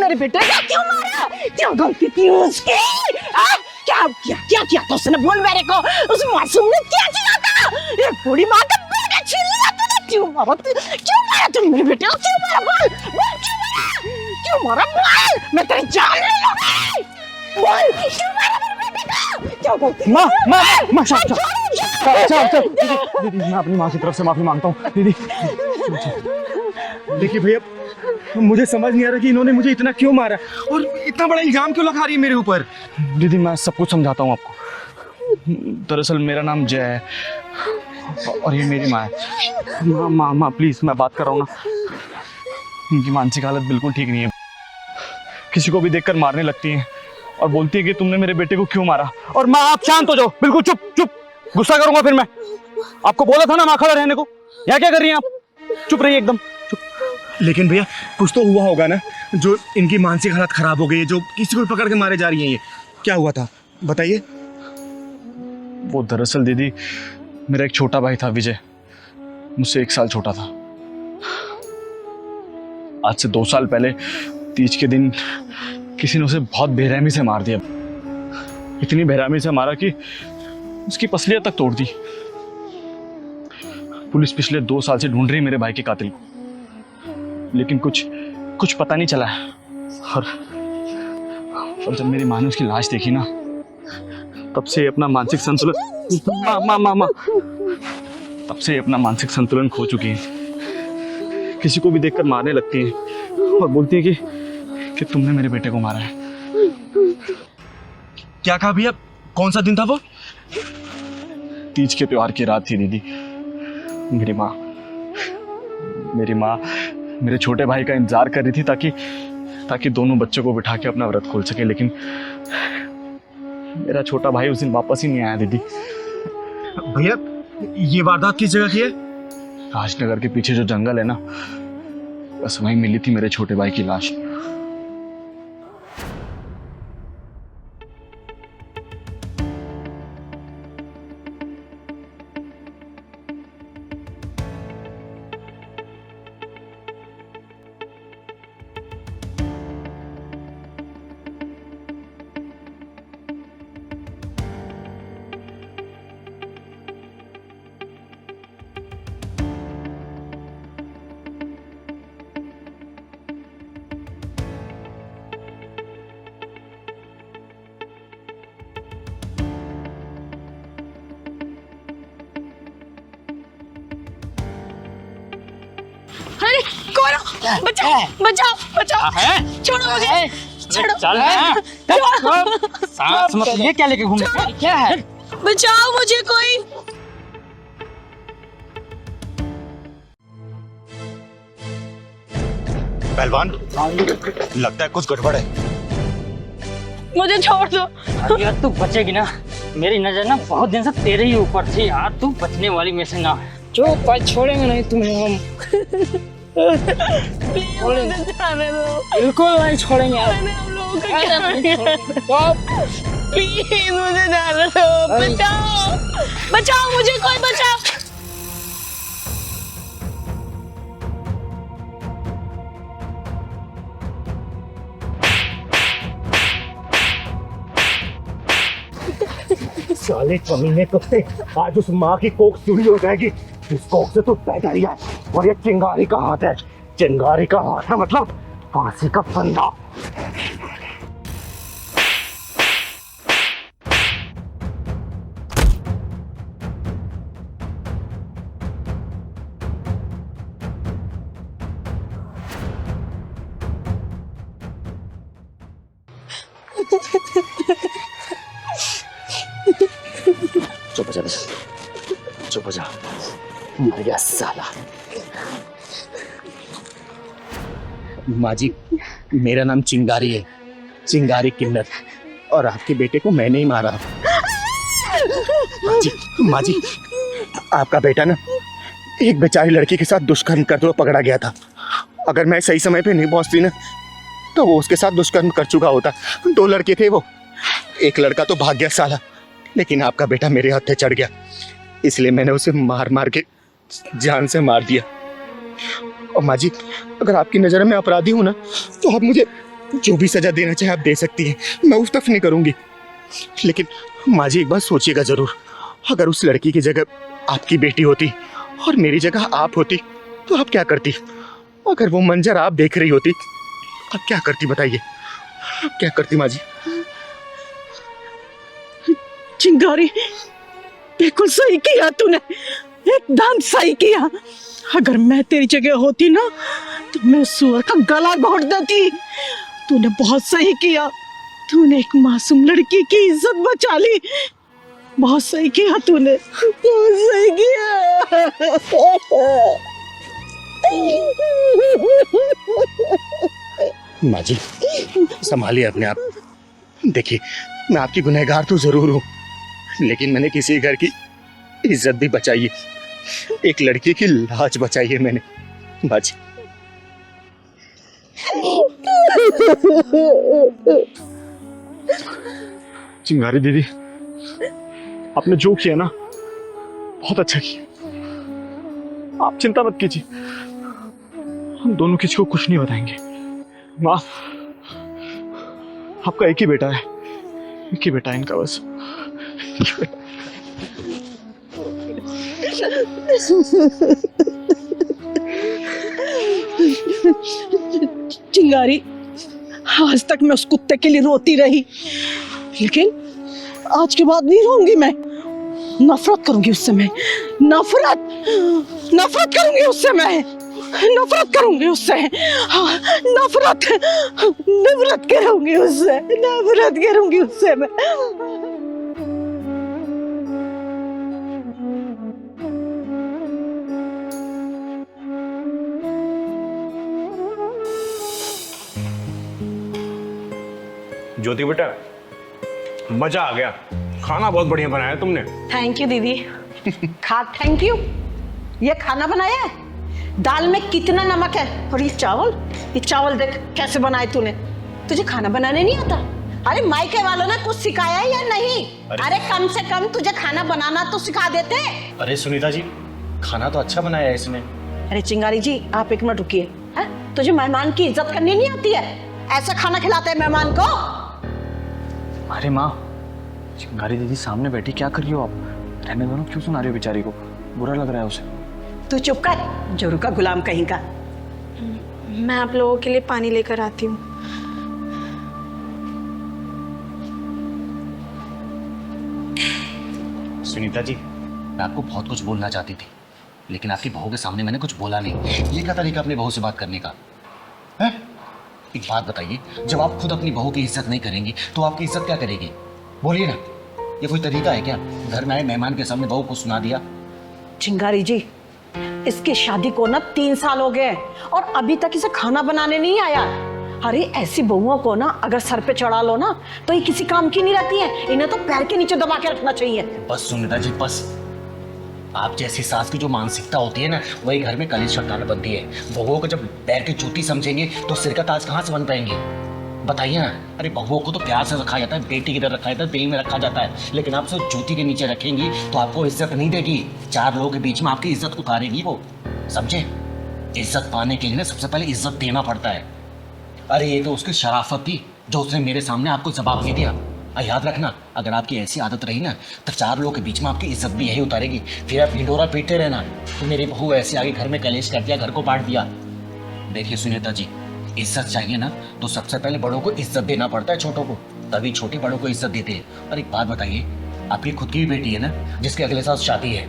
मेरे बेटे को क्यों मारा? क्यों गलती की उसकी? क्या किया तो उसने? बोल मेरे को, उस मासूम ने क्या किया था? ये बूढ़ी माँ का बेटा छीन लिया तूने। क्यों मारा तुम मेरे बेटे को? क्यों मारा? बोल क्यों मारा? बोल, मैं तेरी जान ले लूंगी। बोल क्यों मारा मेरे बेटे को? क्या गलती? माँ दीदी, मैं अपनी माँ की तरफ से माफी मांगता हूँ। दीदी देखिए भैया, मुझे समझ नहीं आ रहा कि इन्होंने मुझे इतना क्यों मारा और इतना बड़ा इल्जाम क्यों लगा रही है मेरे ऊपर। दीदी मैं सब कुछ समझाता हूँ आपको। दरअसल मेरा नाम जय है और ये मेरी माँ है। माँ प्लीज, मैं बात कर रहा हूँ ना। इनकी मानसिक हालत बिल्कुल ठीक नहीं है। किसी को भी देखकर मारने लगती है और बोलती है कि तुमने मेरे बेटे को क्यों मारा। और माँ आप शांत हो जाओ, बिल्कुल चुप। गुस्सा करूंगा फिर मैं। आपको बोला था ना माँ खड़ा रहने को। यहाँ क्या कर रही हैं आप? चुप रहिए एकदम चुप। लेकिन भैया कुछ तो हुआ होगा ना, जो इनकी मानसिक हालत खराब हो गई है, जो किसी को पकड़ के मारे जा रही हैं। ये क्या हुआ था बताइए। वो दरअसल दीदी, मेरा एक छोटा भाई था विजय, मुझसे 1 साल छोटा था। आज से 2 साल पहले तीज के दिन किसी ने उसे बहुत बेरहमी से मार दिया। इतनी बेरहमी से मारा कि उसकी पसलियां तक तोड़ दी। पुलिस पिछले 2 साल से ढूंढ रही मेरे भाई के कातिल को, लेकिन कुछ पता नहीं चला है। और जब मेरी माँ ने उसकी लाश देखी ना, तब से अपना मानसिक संतुलन माँ तब से अपना मानसिक संतुलन खो चुकी है। किसी को भी देखकर मारने लगती है और बोलती है कि तुमने मेरे बेटे को मारा है। क्या कहा भैया? कौन सा दिन था वो? तीज के त्योहार की रात थी दीदी। मेरी माँ मेरे छोटे भाई का इंतजार कर रही थी ताकि दोनों बच्चों को बिठा के अपना व्रत खोल सके, लेकिन मेरा छोटा भाई उस दिन वापस ही नहीं आया दीदी। भैया ये वारदात किस जगह की है? राजनगर के पीछे जो जंगल है ना, बस वहीं मिली थी मेरे छोटे भाई की लाश। अरे कौन? बचाओ छोड़ो मुझे, चल सांस मत ले। क्या लेके घूम रहे हो? क्या है? बचाओ मुझे कोई। पहलवान, लगता है कुछ गड़बड़ है। मुझे छोड़ दो। यार तू बचेगी ना, मेरी नजर ना बहुत दिन से तेरे ही ऊपर थी यार, तू बचने वाली में से ना। जो पर छोड़ेंगे नहीं तुम्हें हम। बिल्कुल नहीं छोड़ेंगे आप। प्लीज मुझे जाने दो। बचाओ मुझे, कोई बचाओ। साले कमीने कुत्ते, आज उस माँ की कोख चूरी हो जाएगी। इस कोख से तू पैदा ही है और ये चिंगारी का हाथ है। चिंगारी का हाथ है मतलब फांसी का फंदा। चुप हो जा, मर गया साला। माँ जी, मेरा नाम चिंगारी है, चिंगारी किन्नर, और आपके बेटे को मैंने ही मारा। माँ जी, आपका बेटा ना एक बेचारी लड़की के साथ दुष्कर्म करते हुए पकड़ा गया था। अगर मैं सही समय पे नहीं पहुंचती ना, तो वो उसके साथ दुष्कर्म कर चुका होता। 2 लड़के थे वो, एक लड़का तो भाग गया साला, लेकिन आपका बेटा मेरे हत्थे चढ़ गया, इसलिए मैंने उसे मार मार के जान से मार दिया। और माँ जी, अगर आपकी नज़र में अपराधी हूँ ना, तो आप मुझे जो भी सजा देना चाहे आप दे सकती हैं, मैं उस तरफ नहीं करूंगी। लेकिन माँ जी एक बात सोचिएगा जरूर, अगर उस लड़की की जगह आपकी बेटी होती और मेरी जगह आप होती तो आप क्या करती? अगर वो मंजर आप देख रही होती आप क्या करती बताइए? आप क्या करती माँ जी? चिंगारी, बिल्कुल सही किया तूने, एकदम सही किया। अगर मैं तेरी जगह होती ना तो मैं उस सुअर का गला घोट देती। तूने बहुत सही किया, तूने एक मासूम लड़की की इज्जत बचा ली। बहुत सही किया तूने, बहुत सही किया। माँ जी संभालिए अपने आप। देखिए मैं आपकी गुनहगार तो जरूर हूँ, लेकिन मैंने किसी घर की इज्जत भी बचाई है, एक लड़की की लाज बचाई है मैंने माँ जी। चिंगारी दीदी, आपने जो किया ना बहुत अच्छा किया। आप चिंता मत कीजिए, हम दोनों किसी को कुछ नहीं बताएंगे। माँ, आपका एक ही बेटा है, एक ही बेटा है इनका बस। चिंगारी, आज तक मैं उस कुत्ते के लिए रोती रही, लेकिन आज के बाद नहीं रोऊंगी मैं। नफरत करूंगी उससे मैं, नफरत करूंगी उससे मैं, नफरत करूंगी उससे। हाँ, नफरत करूंगी उससे, नफरत करूंगी उससे मैं। ज्योति बेटा, मजा आ गया, खाना बहुत बढ़िया बनाया तुमने। थैंक यू दीदी। Thank you. ये खाना बनाया है, दाल में कितना नमक है, और ये चावल देख कैसे बनाए तूने। तुझे खाना बनाने नहीं आता? अरे मायके वालों ने कुछ सिखाया है या नहीं? अरे कम से कम तुझे खाना बनाना तो सिखा देते। अरे सुनीता जी, खाना तो अच्छा बनाया है इसने। अरे चिंगारी जी, आप एक मिनट रुकिए। हैं? तुझे मेहमान की इज्जत करनी नहीं आती है? ऐसा खाना खिलाते हैं मेहमान को? अरे माँ, चिंगारी दीदी सामने बैठी, क्या कर रही हो आप? रहने दो ना, क्यों सुना रही हो बेचारी को? बुरा लग रहा है उसे। तू चुप कर, जोरू का गुलाम कहीं का। मैं आप लोगों के लिए पानी लेकर आती हूँ। सुनीता जी, मैं आपको बहुत कुछ बोलना चाहती थी, लेकिन आपकी बहू के सामने मैंने कुछ बोला नहीं। ये क्या तरीका अपनी बहू से बात करने का है? एक बात बताइए, जब आप खुद अपनी बहू की इज्जत नहीं करेंगी तो आपकी इज्जत क्या करेगी? बोलिए ना, ये कोई तरीका है क्या? घर में आए मेहमान के सामने बहू को सुना दिया। चिंगारी जी, इसकी शादी को ना 3 साल हो गए और अभी तक इसे खाना बनाने नहीं आया। अरे ऐसी बहुओं को ना अगर सर पे चढ़ा लो ना तो ये किसी काम की नहीं रहती है, इन्हें तो पैर के नीचे दबा के रखना चाहिए। बस सुनीता जी बस, आप जैसी सास की जो मानसिकता होती है ना, वही घर में कलेश छटकाना बनती है। बहुओं को जब पैर की जूती समझेंगे तो सिर का ताज कहाँ से बन पाएंगे? बताइए ना। अरे बहुओं को तो प्यार से रखा जाता है, बेटी की तरह रखा जाता है, दिल में रखा जाता है, लेकिन आप सिर्फ जूती के नीचे रखेंगी तो आपको इज्जत नहीं देगी। 4 लोगों के बीच में आपकी इज्जत उतारेगी वो, समझे? इज्जत पाने के लिए ना सबसे पहले इज्जत देना पड़ता है। अरे ये तो उसकी शराफत थी जो उसने मेरे सामने आपको जवाब दे दिया। याद रखना, अगर आपकी ऐसी आदत रही ना तो 4 लोगों के बीच में आपकी इज्जत भी यही उतारेगी। फिर आप ढिंढोरा पीटते रहना तो मेरी बहू ऐसे आगे घर में कलेश कर दिया, घर को बांट दिया। देखिए सुनीता जी, इज्जत चाहिए ना तो सबसे पहले बड़ों को इज्जत देना पड़ता है छोटों को, तभी छोटे बड़ों को इज्जत देते हैं। और एक बात बताइए, आपकी खुद की भी बेटी है ना जिसके अगले साल शादी है,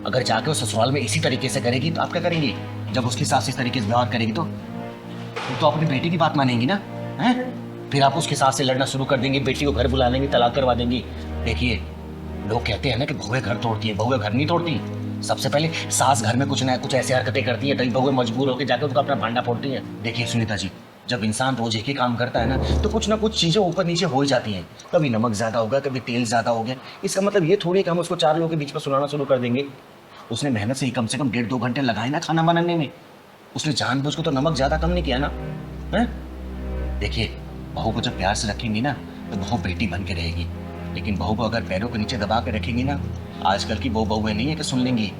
अगर जाके वो ससुराल में इसी तरीके से करेगी तो आप क्या करेंगी? जब उसकी सास इस तरीके से व्यवहार करेगी तो अपनी बेटी की बात मानेंगी ना, हैं? फिर आप उसके सास से लड़ना शुरू कर देंगे, बेटी को घर बुला लेंगे, तलाक करवा देंगी। देखिए लोग कहते हैं ना कि बहुएं घर तोड़ती है, बहुएं घर नहीं तोड़ती। सबसे पहले सास घर में कुछ ना कुछ ऐसी हरकतें करती है तभी बहुएं मजबूर होकर जाकर उसका अपना भांडा फोड़ती है। देखिए सुनीता जी, जब इंसान रोज एक ही काम करता है ना तो कुछ ना कुछ चीज़ें ऊपर नीचे हो ही जाती हैं। कभी नमक ज़्यादा होगा, कभी तेल ज़्यादा हो गया। इसका मतलब ये थोड़ी कि हम उसको 4 लोगों के बीच में सुनाना शुरू कर देंगे। उसने मेहनत से ही कम से कम 1.5-2 घंटे लगाए ना खाना बनाने में, उसने जानबूझ को तो नमक ज़्यादा कम नहीं किया ना, है? देखिए बहू को जब प्यार से रखेंगी ना तो बहू बेटी बन के रहेगी, लेकिन बहू को अगर पैरों के नीचे दबा के रखेंगी ना, आजकल की बहुएं नहीं है कि सुन लेंगी।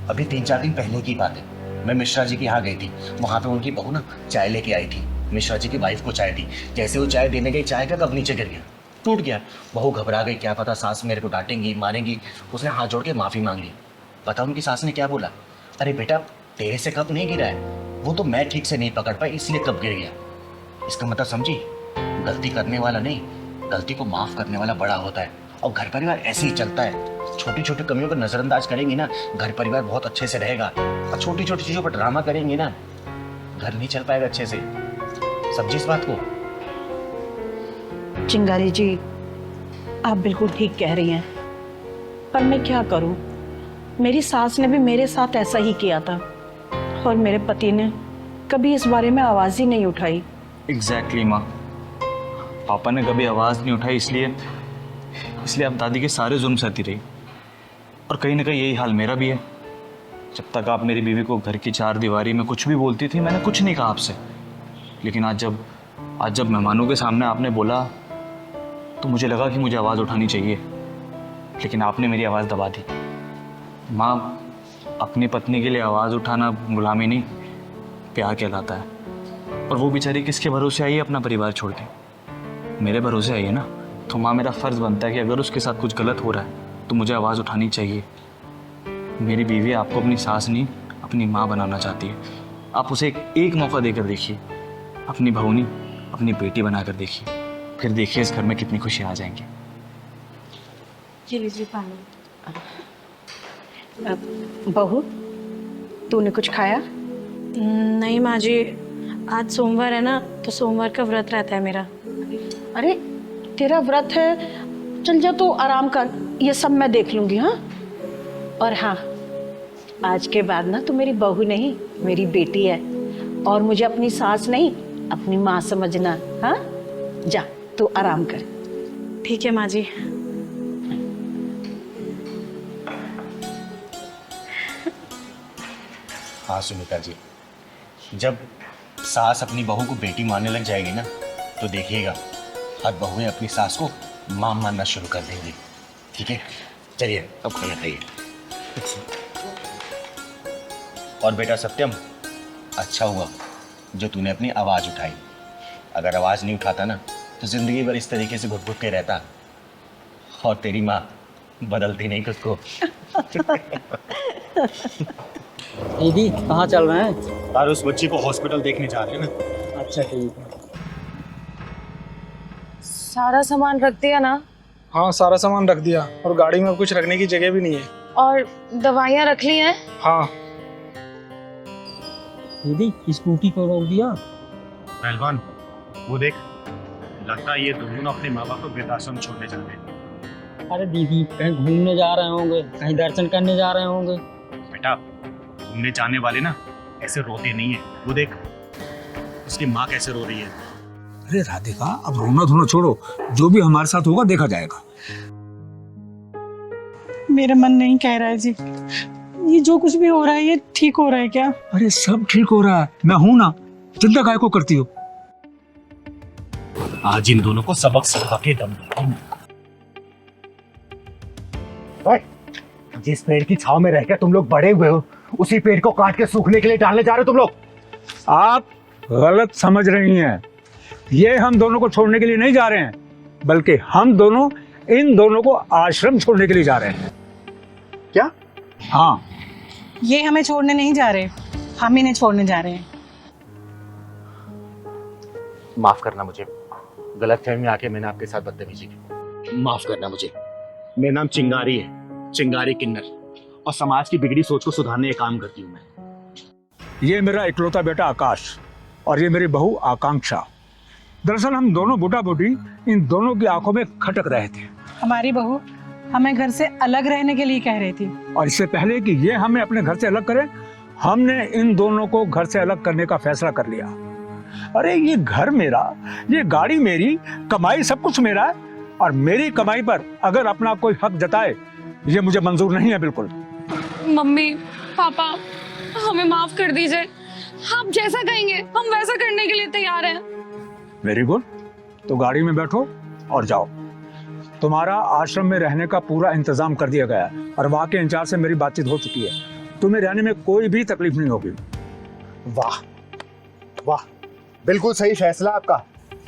अभी 3-4 दिन पहले की बात है, मैं मिश्रा जी के यहाँ गई थी, वहाँ पे उनकी बहू ना चाय लेके आई थी। मिश्रा जी की वाइफ को चाय दी। जैसे वो चाय देने गई, चाय का कप नीचे गिर गया, टूट गया। बहू घबरा गई, क्या पता सास मेरे को डांटेंगी मारेंगी। उसने हाथ जोड़ के माफ़ी मांग ली। पता उनकी सास ने क्या बोला? अरे बेटा, तेरे से कप नहीं गिरा है, वो तो मैं ठीक से नहीं पकड़ पाई इसलिए कप गिर गया। इसका मतलब समझी? गलती करने वाला नहीं, गलती को माफ़ करने वाला बड़ा होता है। और घर परिवार ऐसे ही चलता है। छोटी छोटी कमियों को नज़रअंदाज करेंगी ना, घर परिवार बहुत अच्छे से रहेगा। और छोटी छोटी चीज़ों पर ड्रामा करेंगी ना, घर नहीं चल पाएगा अच्छे से। समझी इस बात को? चिंगारी जी, आप बिल्कुल ठीक कह रही हैं, पर मैं क्या करूं? मेरी सास ने भी मेरे साथ ऐसा ही किया था और मेरे पति ने कभी इस बारे में आवाज़ ही नहीं उठाई। एग्जैक्टली माँ, पापा ने कभी आवाज़ नहीं उठाई, इसलिए आप दादी के सारे जुल्म सहती रही। और कहीं ना कहीं यही हाल मेरा भी है। जब तक आप मेरी बीवी को घर की चार दीवारी में कुछ भी बोलती थी, मैंने कुछ नहीं कहा आपसे। लेकिन आज जब मेहमानों के सामने आपने बोला तो मुझे लगा कि मुझे आवाज़ उठानी चाहिए, लेकिन आपने मेरी आवाज़ दबा दी। माँ, अपनी पत्नी के लिए आवाज़ उठाना गुलामी नहीं, प्यार कहलाता है। और वो बेचारी किसके भरोसे आई है अपना परिवार छोड़ के? मेरे भरोसे आई है ना। तो माँ, मेरा फ़र्ज़ बनता है कि अगर उसके साथ कुछ गलत हो रहा है तो मुझे आवाज़ उठानी चाहिए। मेरी बीवी आपको अपनी सास नहीं, अपनी माँ बनाना चाहती है। आप उसे एक मौका देकर देखिए, अपनी बहू नहीं, अपनी बेटी बनाकर देखिए। फिर देखिए इस घर में कितनी खुशियाँ आ जाएंगी। ये लीजिए पानी। बहू, तूने कुछ खाया? नहीं माँ जी, आज सोमवार है ना, तो सोमवार का व्रत रहता है मेरा। अरे, तेरा व्रत है, चल जा तू आराम कर, ये सब मैं देख लूंगी। हाँ, और हाँ, आज के बाद ना तू मेरी बहू नहीं, मेरी बेटी है। और मुझे अपनी सास नहीं, अपनी माँ समझना। हाँ, जा तू आराम कर। ठीक है माँ जी। हाँ सुनीता जी, जब सास अपनी बहू को बेटी मानने लग जाएगी ना, तो देखिएगा हर बहुएं अपनी सास को मां मानना शुरू कर देंगी। ठीक है, चलिए अब खाना खाइए। और बेटा सत्यम, अच्छा हुआ जो तूने अपनी आवाज़ उठाई। अगर आवाज़ नहीं उठाता ना, तो ज़िंदगी भर इस तरीके से घुट घुट के रहता। और तेरी माँ बदलती नहीं खुद को। दीदी कहाँ चल रहे हैं? और उस बच्ची को हॉस्पिटल देखने जा रहे हैं ना। अच्छा ठीक है। सारा सामान रख दिया ना? हाँ, सारा सामान रख दिया, और गाड़ी में अब कुछ रखने की जगह भी नहीं है। और दवाइयाँ रख ली हैं? हाँ। दीदी स्कूटी को रोक दिया। पहलवान, वो देख, लगता है ये दोनों अपने माँ बाप को वृद्धाश्रम छोड़ने जा रहे हैं। अरे दीदी कहीं घूमने जा रहे होंगे, कहीं दर्शन करने जा रहे होंगे। बेटा, घूमने जाने वाले ना ऐसे रोते नहीं है। वो देख, उसकी माँ कैसे रो रही है। अरे राधिका, अब रोना धोना छोड़ो, जो भी हमारे साथ होगा देखा जाएगा। मेरा मन नहीं कह रहा है जी, ये जो कुछ भी हो रहा है ये ठीक हो रहा है क्या? अरे सब ठीक हो रहा है, मैं हूं ना, चिंता काहे को करती हो? आज इन दोनों को सबक सिखा के दम दूंगा। जिस पेड़ की छाव में रहकर तुम लोग बड़े हुए हो, उसी पेड़ को काट के सूखने के लिए डालने जा रहे हो तुम लोग। आप गलत समझ रही हैं। ये हम दोनों को छोड़ने के लिए नहीं जा रहे हैं, बल्कि हम दोनों इन दोनों को आश्रम छोड़ने के लिए जा रहे हैं। क्या? हाँ, ये हमें छोड़ने नहीं जा रहे, हम इन्हें छोड़ने जा रहे हैं। माफ करना मुझे, गलतफहमी में आके मैंने आपके साथ बदतमीजी की। माफ करना मुझे। मेरा नाम चिंगारी है, चिंगारी किन्नर, और समाज की बिगड़ी सोच को सुधारने का काम करती हूँ मैं। ये मेरा इकलौता बेटा आकाश और ये मेरी बहू आकांक्षा। दरअसल हम दोनों बूढ़ा बूढ़ी इन दोनों की आंखों में खटक रहे थे। हमारी बहू हमें घर से अलग रहने के लिए कह रही थी, और इससे पहले कि ये हमें अपने घर से अलग करें, हमने इन दोनों को घर से अलग करने का फैसला कर लिया। अरे ये घर मेरा, ये गाड़ी मेरी, कमाई सब कुछ मेरा है, और मेरी कमाई पर अगर अपना कोई हक जताए, ये मुझे मंजूर नहीं है बिल्कुल। मम्मी पापा, हमें माफ कर दीजिए। आप जैसा कहेंगे हम वैसा करने के लिए तैयार हैं। वेरी गुड, तो गाड़ी में बैठो और जाओ। तुम्हारा आश्रम में रहने का पूरा इंतजाम कर दिया गया है, और वहाँ के इंचार्ज से मेरी बातचीत हो चुकी है। तुम्हें रहने में कोई भी तकलीफ नहीं होगी। वाह वाह, बिल्कुल सही फैसला आपका।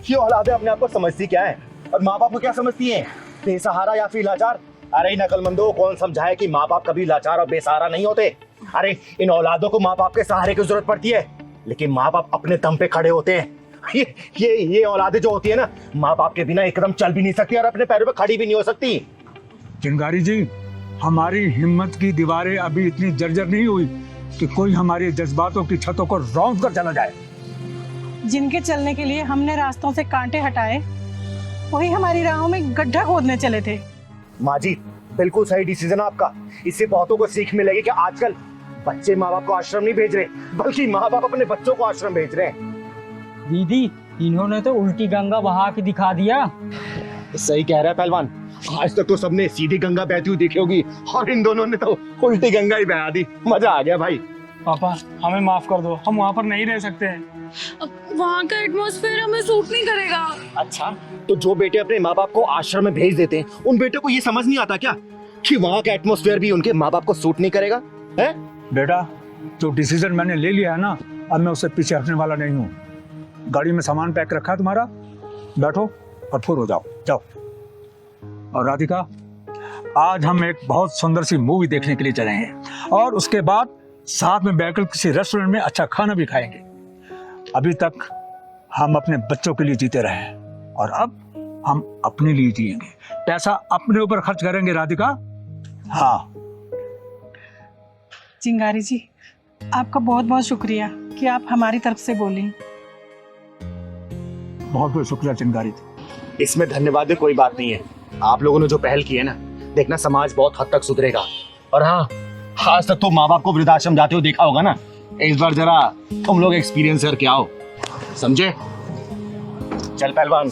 ये औलादे अपने आप को समझती क्या है और माँ बाप को क्या समझती हैं? बेसहारा या फिर लाचार? अरे इन अकलमंदों को कौन समझाए कि माँ बाप कभी लाचार और बेसहारा नहीं होते। अरे इन औलादों को माँ बाप के सहारे की जरूरत पड़ती है, लेकिन माँ बाप अपने दम पे खड़े होते हैं। ये औलादे जो होती है ना, माँ बाप के बिना एकदम चल भी नहीं सकती और अपने पैरों पे खड़ी भी नहीं हो सकती। चिंगारी जी, हमारी हिम्मत की दीवारें अभी इतनी जर्जर नहीं हुई कि कोई हमारे जज्बातों की छतों को रौंद कर चला जाए। जिनके चलने के लिए हमने रास्तों से कांटे हटाए, वही हमारी राहों में गड्ढा खोदने चले थे। माँ जी, बिल्कुल सही डिसीजन आपका। इससे बहुतों को सीख मिलेगी कि आजकल बच्चे माँ बाप को आश्रम नहीं भेज रहे, बल्कि माँ बाप अपने बच्चों को आश्रम भेज रहे हैं। दीदी, इन्होंने तो उल्टी गंगा बहा के दिखा दिया। सही कह रहा है पहलवान। आज तक तो सबने सीधी गंगा बहती हुई देखी होगी और इन दोनों ने तो उल्टी गंगा ही बहा दी। मजा आ गया भाई। पापा हमें माफ कर दो, हम वहाँ पर नहीं रह सकते हैं। वहाँ का एटमॉस्फेयर हमें सूट नहीं करेगा। अच्छा, तो जो बेटे अपने माँ बाप को आश्रम में भेज देते हैं, उन बेटे को ये समझ नहीं आता क्या कि वहाँ का एटमॉस्फेयर भी उनके माँ बाप को सूट नहीं करेगा? है बेटा, जो डिसीजन मैंने ले लिया है ना, अब मैं उससे पीछे हटने वाला नहीं हूँ। गाड़ी में सामान पैक रखा है तुम्हारा, बैठो और फुर हो जाओ। जाओ। और राधिका, आज हम एक बहुत सुंदर सी मूवी देखने के लिए चलेंगे और उसके बाद साथ में बैठकर किसी रेस्टोरेंट में अच्छा खाना भी खाएंगे। अभी तक हम अपने बच्चों के लिए जीते रहे हैं और अब हम अपने लिए जिएंगे। पैसा अपने ऊपर खर्च करेंगे राधिका। हाँ चिंगारी जी, आपका बहुत बहुत शुक्रिया कि आप हमारी तरफ से बोली। बहुत बहुत शुक्रिया चिंगारी जी। इसमें धन्यवाद की कोई बात नहीं है। आप लोगों ने जो पहल की है ना, देखना समाज बहुत हद तक सुधरेगा। और हाँ, आज तक तो माँ बाप को वृद्धाश्रम जाते हुए देखा होगा ना, इस बार जरा तुम लोग एक्सपीरियंस करके आओ, समझे? चल पहलवान।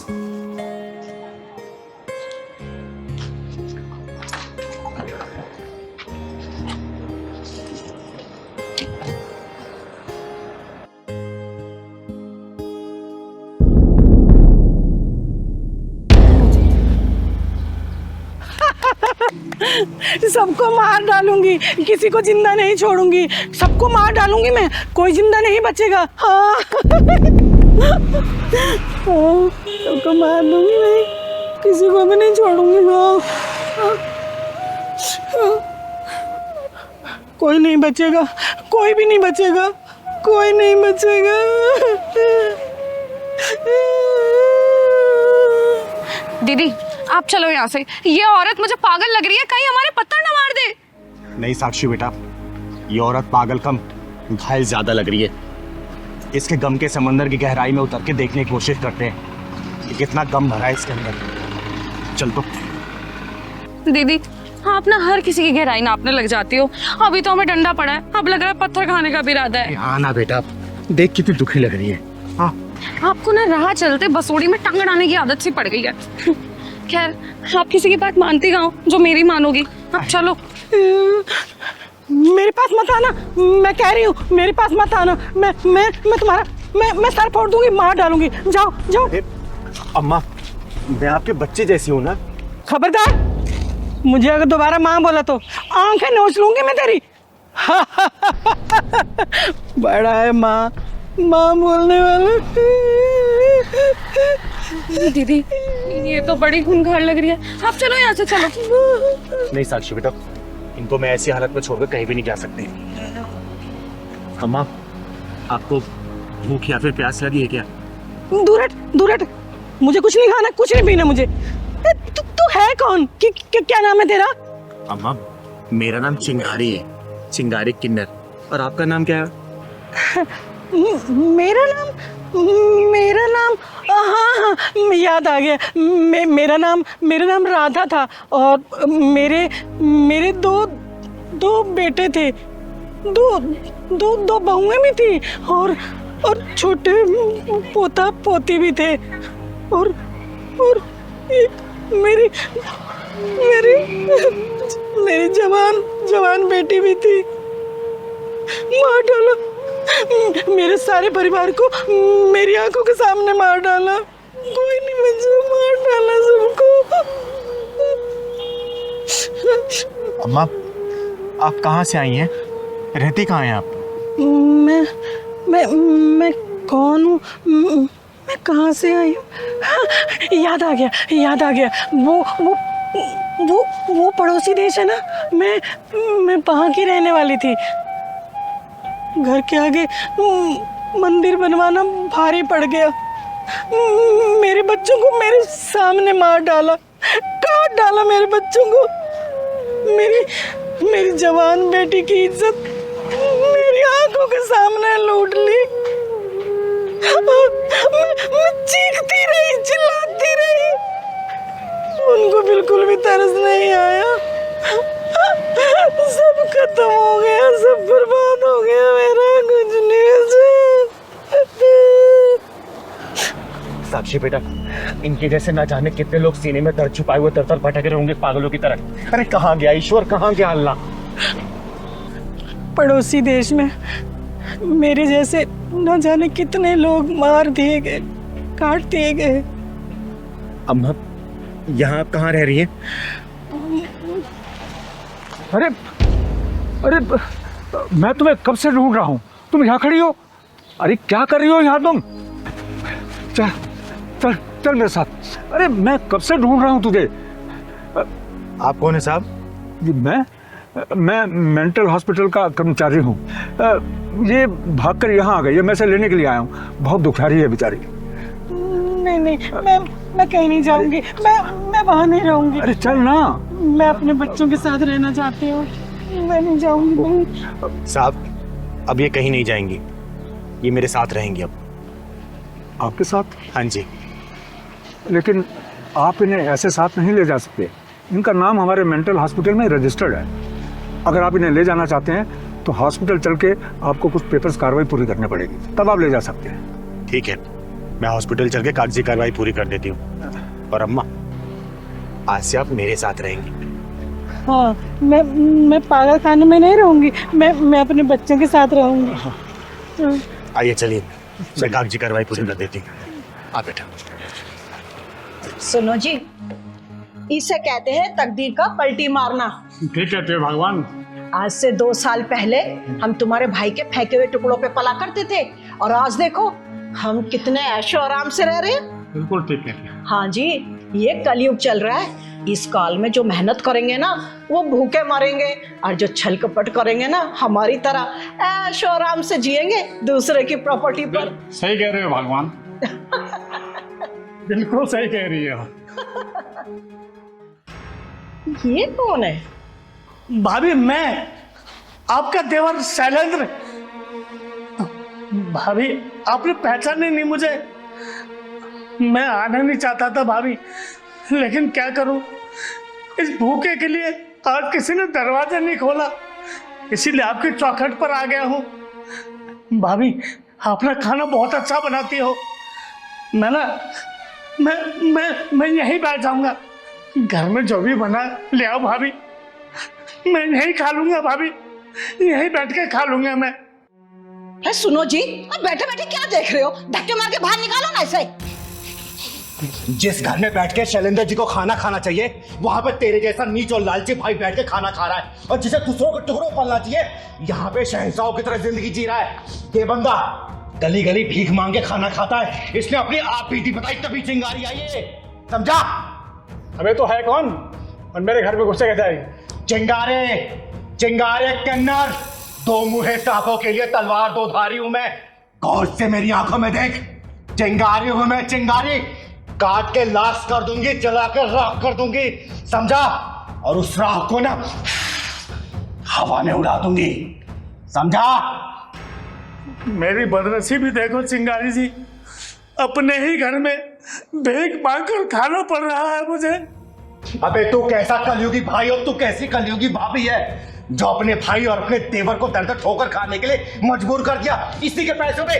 सबको मार डालूंगी, किसी को जिंदा नहीं छोड़ूंगी। सबको मार डालूंगी मैं, कोई जिंदा नहीं बचेगा। हाँ। सबको मार दूंगी मैं, किसी को भी नहीं छोड़ूंगी। हाँ। कोई नहीं बचेगा, कोई भी नहीं बचेगा, कोई नहीं बचेगा। दीदी, आप चलो यहाँ से। ये औरत मुझे पागल लग रही है, कहीं हमारे पत्थर न मार दे। नहीं साक्षी बेटा, ये औरत पागल कम घायल ज्यादा लग रही है। इसके गम के समंदर की गहराई में उतर के देखने की कोशिश करते हैं कि कितना गम भरा है इसके अंदर। चल तो। दीदी, आप ना हर किसी की गहराई नापने लग जाती हो। अभी तो हमें डंडा पड़ा है, अब लग रहा है पत्थर खाने का भी इरादा है। हाँ ना बेटा, देख कितनी दुखी लग रही है। हाँ, आपको ना राह चलते बसोड़ी में टांग अड़ाने की आदत सी पड़ गई है। खैर, आप किसी की बात मानती कहाँ हो जो मेरी मानोगी। अब चलो। मेरे पास मत आना, मैं कह रही हूँ, मेरे पास मत आना। मैं तुम्हारा मैं सर फोड़ दूंगी, मार डालूंगी। जाओ जाओ। अम्मा, मैं आपके बच्चे जैसी हूँ ना। खबरदार, मुझे अगर दोबारा माँ बोला तो आंखें नोच लूंगी मैं तेरी। बड़ा है माँ बोलने वाला। दीदी, ये तो बड़ी खूंखार लग रही है। आप चलो यहाँ से, चलो। नहीं साक्षी बेटा, इनको मैं ऐसी हालत में छोड़कर कहीं भी नहीं जा सकती। अम्मा, आपको भूख या फिर प्यास लगी है क्या? दूर हट, मुझे कुछ नहीं खाना, कुछ नहीं पीना मुझे। तू है कौन? क्या नाम है तेरा? अम्मा, मेरा नाम चिंगारी है, चिंगारी किन्नर। और आपका नाम क्या है? मेरा नाम हाँ, याद आ गया। मेरा नाम राधा था और मेरे दो बेटे थे, दो बहुएं भी थी और छोटे पोता पोती भी थे और एक मेरी जवान बेटी भी थी। मार डाला मेरे सारे परिवार को, मेरी आंखों के सामने मार डाला। कोई नहीं बचा, मार डाला सबको। अम्मा, आप कहाँ से आई हैं? रहती कहाँ हैं आप? मैं कौन हूँ, मैं कहाँ से आई हूँ? हाँ, याद आ गया। वो पड़ोसी देश है ना, मैं वहाँ की रहने वाली थी। घर के आगे मंदिर बनवाना भारी पड़ गया। मेरे बच्चों को मेरे सामने मार डाला, काट डाला मेरे बच्चों को। मेरी जवान बेटी की इज्जत मेरी आंखों के सामने लूट ली। मैं चीखती रही, चिल्लाती रही, उनको बिल्कुल भी तरस नहीं आया। सब खत्म हो गया, सब बर्बाद हो गया, मेरा कुछ नहीं बचा। साक्षी बेटा, इनके जैसे ना जाने कितने लोग सीने में दर्द छुपाए हुए तर भटक रहे होंगे पागलों की तरह। अरे कहाँ गया ईश्वर, कहाँ गया अल्लाह? पड़ोसी देश में मेरे जैसे न जाने कितने लोग मार दिए गए, काट दिए गए। अम्मा, यहाँ आप कहाँ रह रही हैं? अरे मैं तुम्हें कब से ढूंढ रहा हूँ, तुम यहाँ खड़ी हो। अरे क्या कर रही हो यहाँ तुम? चल चल चल मेरे साथ। अरे मैं कब से ढूंढ रहा हूँ तुझे। आप कौन है साहब? मैं मेंटल हॉस्पिटल का कर्मचारी हूँ। ये भागकर यहाँ आ गई है, मैं इसे लेने के लिए आया हूँ। बहुत दुखियारी है बेचारी। नहीं, मैं कहीं नहीं जाऊंगी, मैं वहाँ नहीं रहूंगी। अरे चल ना। मैं अपने बच्चों के साथ रहना चाहती हूँ, मैं नहीं जाऊंगी। साहब, अब ये कहीं नहीं जाएंगी, ये मेरे साथ रहेंगी अब। आपके साथ? हाँ जी। लेकिन आप इन्हें ऐसे साथ नहीं ले जा सकते। इनका नाम हमारे मेंटल हॉस्पिटल में रजिस्टर्ड है। अगर आप इन्हें ले जाना चाहते हैं तो हॉस्पिटल चल के आपको कुछ पेपर्स कार्रवाई पूरी करनी पड़ेगी, तब आप ले जा सकते हैं। ठीक है, मैं हॉस्पिटल चल के कागजी कार्रवाई पूरी कर देती हूँ। और अम्मा, आज से आप मेरे साथ रहेंगी। हाँ, मैं पागल खाने में नहीं रहूंगी, मैं अपने बच्चों के साथ रहूंगी। आइए चलिए, मैं कागजी कार्रवाई पूरी कर देती हूँ। आप बेटा। सुनो जी, इसे कहते हैं तकदीर का पलटी मारना। ठीक कहते हो भगवान। आज से 2 साल पहले हम तुम्हारे भाई के फेंके हुए टुकड़ों पे पला करते थे, और आज देखो हम कितने ऐशो आराम से रह रहे हैं। बिल्कुल ठीक है। हाँ जी, ये कलयुग चल रहा है। इस काल में जो मेहनत करेंगे ना, वो भूखे मरेंगे, और जो छल कपट करेंगे ना, हमारी तरह ऐशो आराम से जिएंगे दूसरे की प्रॉपर्टी पर। सही कह रहे हो भगवान। बिल्कुल सही कह रही हो। ये कौन है? भाभी, मैं आपका देवर शैलेंद्र। भाभी, आपने पहचाने नहीं मुझे। मैं आना नहीं चाहता था भाभी, लेकिन क्या करूं, इस भूखे के लिए आज किसी ने दरवाजा नहीं खोला, इसीलिए आपकी चौखट पर आ गया हूं। भाभी, आप ना खाना बहुत अच्छा बनाती हो। मैं यहीं बैठ जाऊंगा। घर में जो भी बना ले आओ भाभी, मैं यहीं खा लूंगा भाभी, यहीं बैठ के खा लूंगा मैं। सुनो जी, अब बैठे बैठे क्या देख रहे हो? धक्के मार के बाहर निकालो ना इसे। जिस घर में बैठ के शैलेंद्र जी को खाना खाना चाहिए, वहां पे तेरे जैसा नीच और लालची भाई बैठ के खाना खा रहा है, और जिसे दूसरों को टुकड़ों पलना चाहिए, यहाँ पे शहंशाहों की तरह जिंदगी जी रहा है। ये बंदा गली गली भीख मांग के खाना खाता है, इसने अपनी आप बीती बताई तभी चिंगारी आई है, समझा? अबे तो है कौन और मेरे घर में घुसे कैसे आई? चिंगारे कन्नर, 2 मुँहे सांपों के लिए तलवार 2 धारी हूं मैं। गौर से मेरी आंखों में देख, चिंगारी हूं मैं, चिंगारी। काट के लाश कर दूंगी, जला कर राख कर दूंगी, समझा? और उस राख को ना हवा में उड़ा दूंगी, समझा? मेरी बदनसीबी देखो चिंगारी जी, अपने ही घर में भीख मांगकर खाना पड़ रहा है मुझे। अबे तू कैसा कलयुगी भाई और तू कैसी कलयुगी भाभी है, जो अपने भाई और अपने देवर को दर दर ठोकर खाने के लिए मजबूर कर दिया। इसी के पैसों पे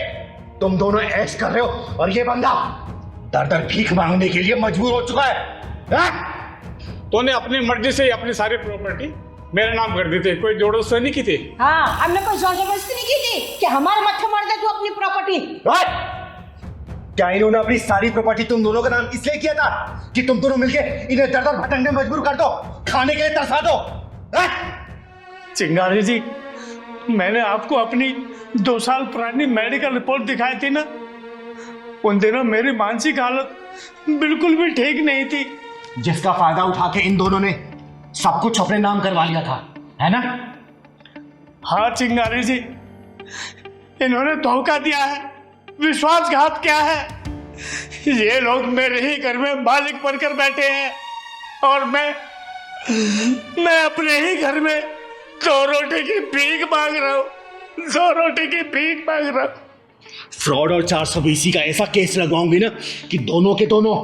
तुम दोनों ऐश कर रहे हो, और ये बंदा दर दर भीख मांगने के लिए मजबूर हो चुका है। तूने अपनी मर्जी से अपनी सारी प्रॉपर्टी मेरे नाम कर दी थी, कोई जोड़ो से नहीं की थी। हाँ, हमने कोई जोर जबरदस्ती नहीं की थी कि हमारे मत्थे मार दे तू अपनी प्रॉपर्टी। क्या इन्होंने अपनी सारी प्रॉपर्टी तुम दोनों का नाम इसलिए किया था कि तुम दोनों मिलके इन्हें दर दर भटकने में मजबूर कर दो, खाने के लिए तरसा दो? चिंगारी जी, मैंने आपको अपनी 2 साल पुरानी मेडिकल रिपोर्ट दिखाई थी ना, उन दिनों मेरी मानसिक हालत बिल्कुल भी ठीक नहीं थी। जिसका फायदा उठा के इन दोनों ने सब कुछ अपने नाम करवा लिया था, है ना? हाँ चिंगारी जी, इन्होंने धोखा दिया है, विश्वासघात किया है। ये लोग मेरे ही घर में मालिक बनकर बैठे हैं और मैं अपने ही घर में 2 रोटी की भीख मांग रहा हूँ, 2 रोटी की भीख मांग रहा हूँ। फ्रॉड और 420 का ऐसा केस लगवाऊंगी ना कि दोनों के दोनों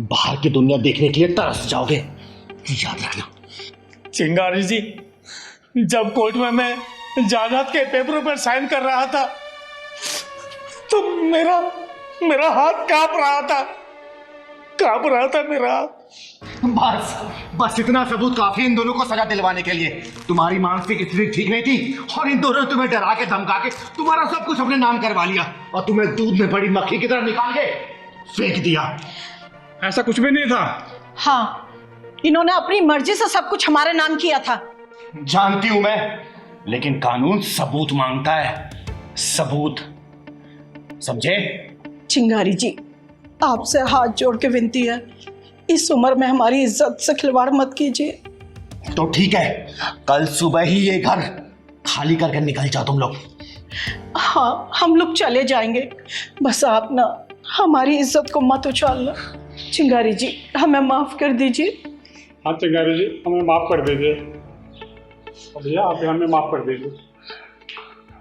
बाहर की दुनिया देखने के लिए तरस जाओगे, याद रखना। चिंगारी जी, जब कोर्ट में मैं जायदाद के पेपरों पर साइन कर रहा था तो मेरा हाथ कांप रहा था मेरा हाथ। बस इतना सबूत काफी इन दोनों को सजा दिलवाने के लिए। तुम्हारी मानसिक स्थिति ठीक नहीं थी और इन दोनों ने तुम्हें डरा के धमका के तुम्हारा सब कुछ अपने नाम करवा लिया और तुम्हें दूध में पड़ी मक्खी की तरह निकाल के फेंक दिया। ऐसा कुछ भी नहीं था। हाँ, इन्होंने अपनी मर्जी से सब कुछ हमारे नाम किया था। जानती हूं मैं, लेकिन कानून सबूत मांगता है, सबूत, समझे? चिंगारी जी, आपसे हाथ जोड़ के विनती है, इस उम्र में हमारी इज्जत से खिलवाड़ मत कीजिए। तो ठीक है, कल सुबह ही ये घर खाली करके निकल जाओ तुम लोग। हाँ, हम लोग चले जाएंगे, बस आप ना हमारी इज्जत को मत उछालना। चिंगारी जी, हमें माफ कर दीजिए। हाँ चिंगारी जी, हमें माफ कर दीजिए। भैया आप हमें माफ कर दीजिए।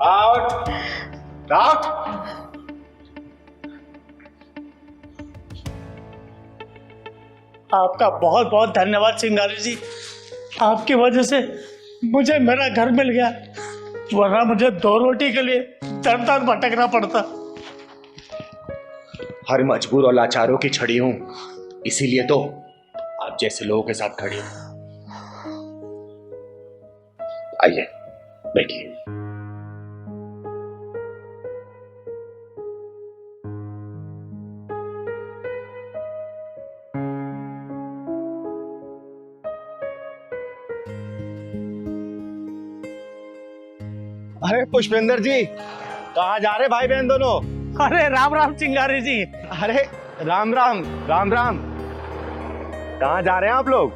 Out out. आपका बहुत बहुत धन्यवाद चिंगारी जी, आपकी वजह से मुझे मेरा घर मिल गया, वरना मुझे 2 रोटी के लिए दर दर भटकना पड़ता। हर मजबूर और लाचारों की छड़ी हूं, इसीलिए तो आप जैसे लोगों के साथ खड़ी हूं। आइए बैठिए। अरे पुष्पेंद्र जी, कहाँ जा रहे भाई बहन दोनों? अरे राम राम चिंगारी जी। अरे राम राम राम राम। कहाँ जा रहे हैं आप लोग?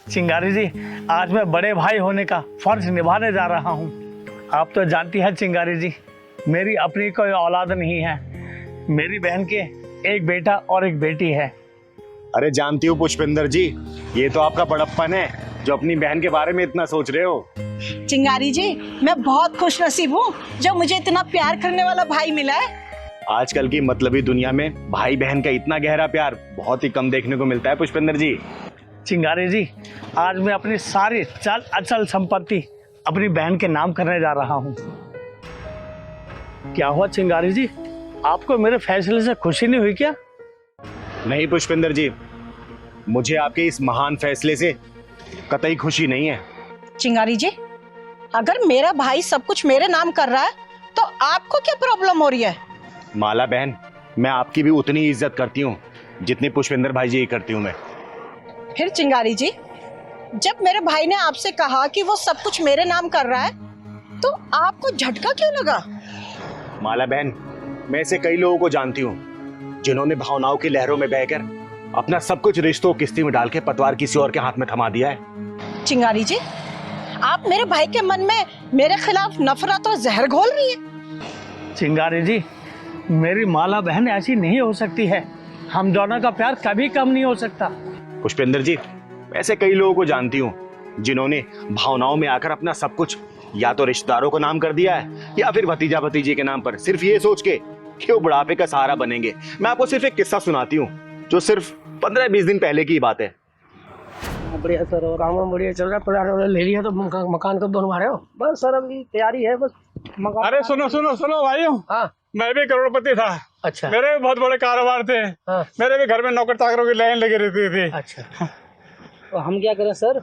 चिंगारी जी, आज मैं बड़े भाई होने का फर्ज निभाने जा रहा हूँ। आप तो जानती हैं चिंगारी जी, मेरी अपनी कोई औलाद नहीं है। मेरी बहन के एक बेटा और एक बेटी है। अरे जानती हूँ पुष्पेंद्र जी, ये तो आपका बड़प्पन है जो अपनी बहन के बारे में इतना सोच रहे हो। चिंगारी जी, मैं बहुत खुश नसीब हूँ जो मुझे इतना प्यार करने वाला भाई मिला है। आजकल की मतलबी दुनिया में भाई बहन का इतना गहरा प्यार बहुत ही कम देखने को मिलता है पुष्पेंद्र जी। चिंगारी जी, आज मैं अपनी सारी चल अचल संपत्ति अपनी बहन के नाम करने जा रहा हूँ। क्या हुआ चिंगारी जी, आपको मेरे फैसले से खुशी नहीं हुई क्या? नहीं पुष्पेंद्र जी, मुझे आपके इस महान फैसले से कतई खुशी नहीं है। चिंगारी जी, अगर मेरा भाई सब कुछ मेरे नाम कर रहा है तो आपको क्या प्रॉब्लम हो रही है? माला बहन, मैं आपकी भी उतनी इज्जत करती हूँ जितनी पुष्पेंद्र भाई जी करती हूँ मैं। फिर चिंगारी जी, जब मेरे भाई ने आपसे कहा कि वो सब कुछ मेरे नाम कर रहा है तो आपको झटका क्यों लगा? माला बहन, मैं ऐसे कई लोगों को जानती हूँ जिन्होंने भावनाओं की लहरों में बहकर अपना सब कुछ रिश्तों किस्ती में डाल के पतवार किसी और के हाथ में थमा दिया है। चिंगारी जी, आप मेरे भाई के मन में मेरे खिलाफ नफरत और जहर घोल रही है। चिंगारी जी, मेरी माला बहन ऐसी नहीं हो सकती है। हम दोनों का प्यार कभी कम नहीं हो सकता। पुष्पेंद्र जी, ऐसे कई लोगों को जानती हूँ जिन्होंने भावनाओं में आकर अपना सब कुछ या तो रिश्तेदारों को नाम कर दिया है या फिर भतीजा भतीजे के नाम पर, सिर्फ ये सोच के कि वो बुढ़ापे का सहारा बनेंगे। मैं आपको सिर्फ एक किस्सा सुनाती हूँ जो सिर्फ 15-20 दिन पहले की बात है। बढ़िया सर, और काम बढ़िया चल रहा है। प्लाट ले लिया तो मकान कब बनवा रहे हो? बस सर अभी तैयारी है, बस मकान। अरे सुनो सुनो सुनो भाइयों, हाँ, मैं भी करोड़पति था। अच्छा। मेरे भी बहुत बड़े कारोबार थे। हाँ। मेरे भी घर में नौकर चाकरों की लाइन लगी रहती थी। अच्छा, तो हम क्या करें सर?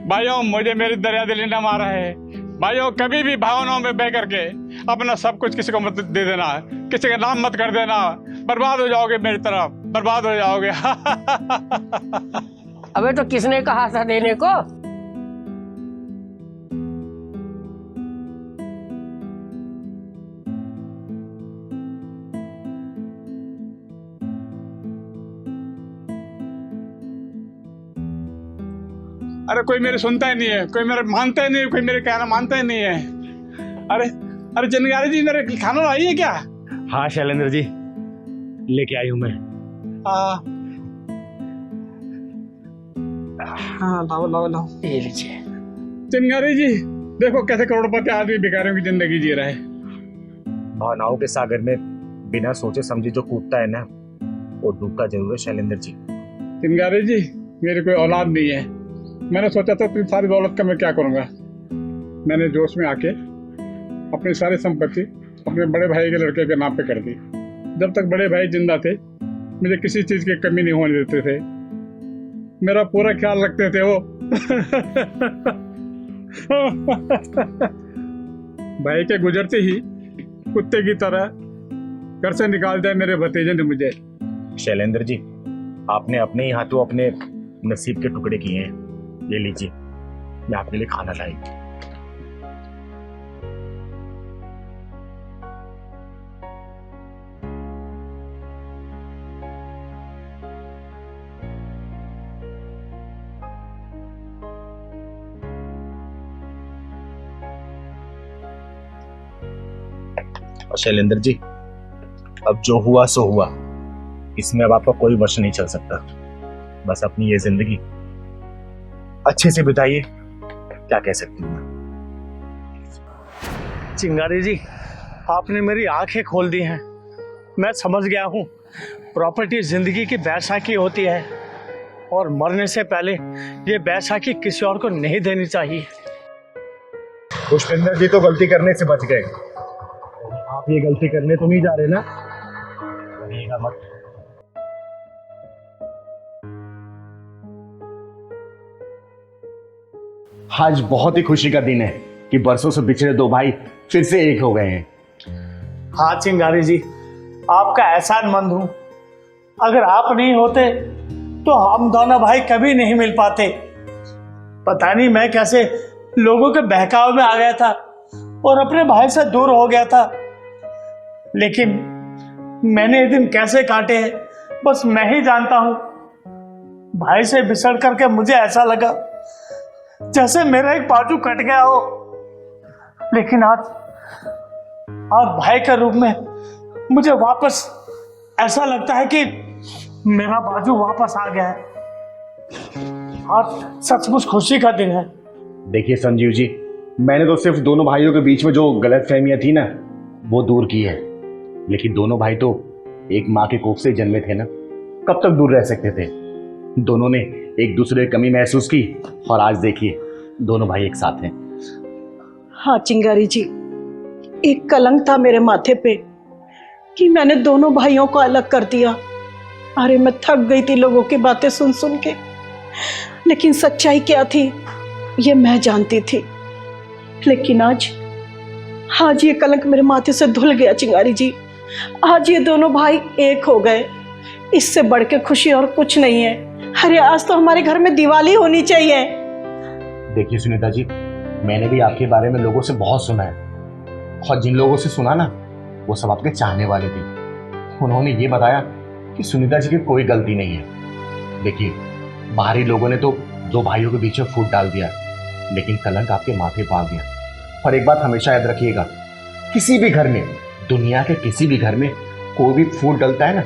भाइयों, मुझे मेरी दरिया दिली न मारा है। भाइयों, कभी भी भावनाओं में बह करके अपना सब कुछ किसी को मत दे देना, किसी का नाम मत कर देना, बर्बाद हो जाओगे, मेरी तरफ बर्बाद हो जाओगे। अबे तो किसने कहा था देने को? अरे कोई मेरे सुनता ही नहीं है, कोई मेरे मानता ही नहीं है, कोई मेरे कहना मानता ही नहीं है। अरे अरे चिंगारी जी, मेरे खाना लाई है क्या? हाँ शैलेंद्र जी, लेके आई हूँ मैं। हाँ लाओ लाओ लाओ। ये लीजिए। चिंगारी जी देखो कैसे करोड़पति आदमी भिखारियों की जिंदगी जी रहा है। भावनाओं के सागर में बिना सोचे समझे जो कूदता है ना, वो डूबता जरूर है शैलेंद्र जी। चिंगारी जी मेरी कोई औलाद नहीं है। मैंने सोचा था इतनी सारी दौलत का मैं क्या करूँगा। मैंने जोश में आके अपनी सारी संपत्ति अपने बड़े भाई के लड़के के नाम पे कर दी। जब तक बड़े भाई जिंदा थे मुझे किसी चीज़ की कमी नहीं होने देते थे, मेरा पूरा ख्याल रखते थे वो। भाई के गुजरते ही कुत्ते की तरह घर से निकाल दिया मेरे भतीजे ने मुझे। शैलेंद्र जी, आपने अपने ही हाथों अपने नसीब के टुकड़े किए हैं। ये लीजिए, मैं आपके लिए खाना लाई। और शैलेंद्र जी, अब जो हुआ सो हुआ, इसमें अब आपका कोई वश नहीं चल सकता। बस अपनी ये जिंदगी अच्छे से बिताइए, क्या कह सकती हूँ मैं। चिंगारी जी, आपने मेरी आंखें खोल दी हैं। मैं समझ गया हूँ प्रॉपर्टी जिंदगी की बैसाखी होती है और मरने से पहले ये बैसाखी किसी और को नहीं देनी चाहिए। पुष्पेंद्र जी तो गलती करने से बच गए, आप ये गलती करने तो नहीं जा रहे ना? करिएगा मत। आज बहुत ही खुशी का दिन है कि बरसों से बिछड़े दो भाई फिर से एक हो गए हैं। हाँ चिंगारी जी, आपका एहसानमंद हूँ। अगर आप नहीं होते तो हम दोनों भाई कभी नहीं मिल पाते। पता नहीं मैं कैसे लोगों के बहकाव में आ गया था और अपने भाई से दूर हो गया था, लेकिन मैंने ये दिन कैसे काटे हैं बस मैं ही जानता हूँ। भाई से बिछड़ करके मुझे ऐसा लगा जैसे मेरा एक बाजू कट गया हो, लेकिन आज भाई के रूप में मुझे वापस ऐसा लगता है कि मेरा बाजू वापस आ गया है। आज सचमुच खुशी का दिन है। देखिए संजीव जी, मैंने तो सिर्फ दोनों भाइयों के बीच में जो गलतफहमियां थी ना, वो दूर की है। लेकिन दोनों भाई तो एक माँ के कोख से जन्मे थे ना, कब तक दूर रह सकते थे? दोनों ने एक दूसरे की कमी महसूस की और आज देखिए दोनों भाई एक साथ हैं। हाँ चिंगारी जी, एक कलंक था मेरे माथे पे कि मैंने दोनों भाइयों को अलग कर दिया। अरे मैं थक गई थी लोगों की बातें सुन सुन के, लेकिन सच्चाई क्या थी ये मैं जानती थी। लेकिन आज ये कलंक मेरे माथे से धुल गया चिंगारी जी। आज ये दोनों भाई एक हो गए, इससे बढ़ के खुशी और कुछ नहीं है। अरे आज तो हमारे घर में दिवाली होनी चाहिए। देखिए सुनीता जी, मैंने भी आपके बारे में लोगों से बहुत सुना है, और जिन लोगों से सुना ना वो सब आपके चाहने वाले थे। उन्होंने ये बताया कि सुनीता जी की कोई गलती नहीं है। देखिए बाहरी लोगों ने तो दो भाइयों के बीच में फूट डाल दिया, लेकिन कलंक आपके माथे पा दिया। और एक बात हमेशा याद रखिएगा, किसी भी घर में, दुनिया के किसी भी घर में कोई भी फूट डलता है ना,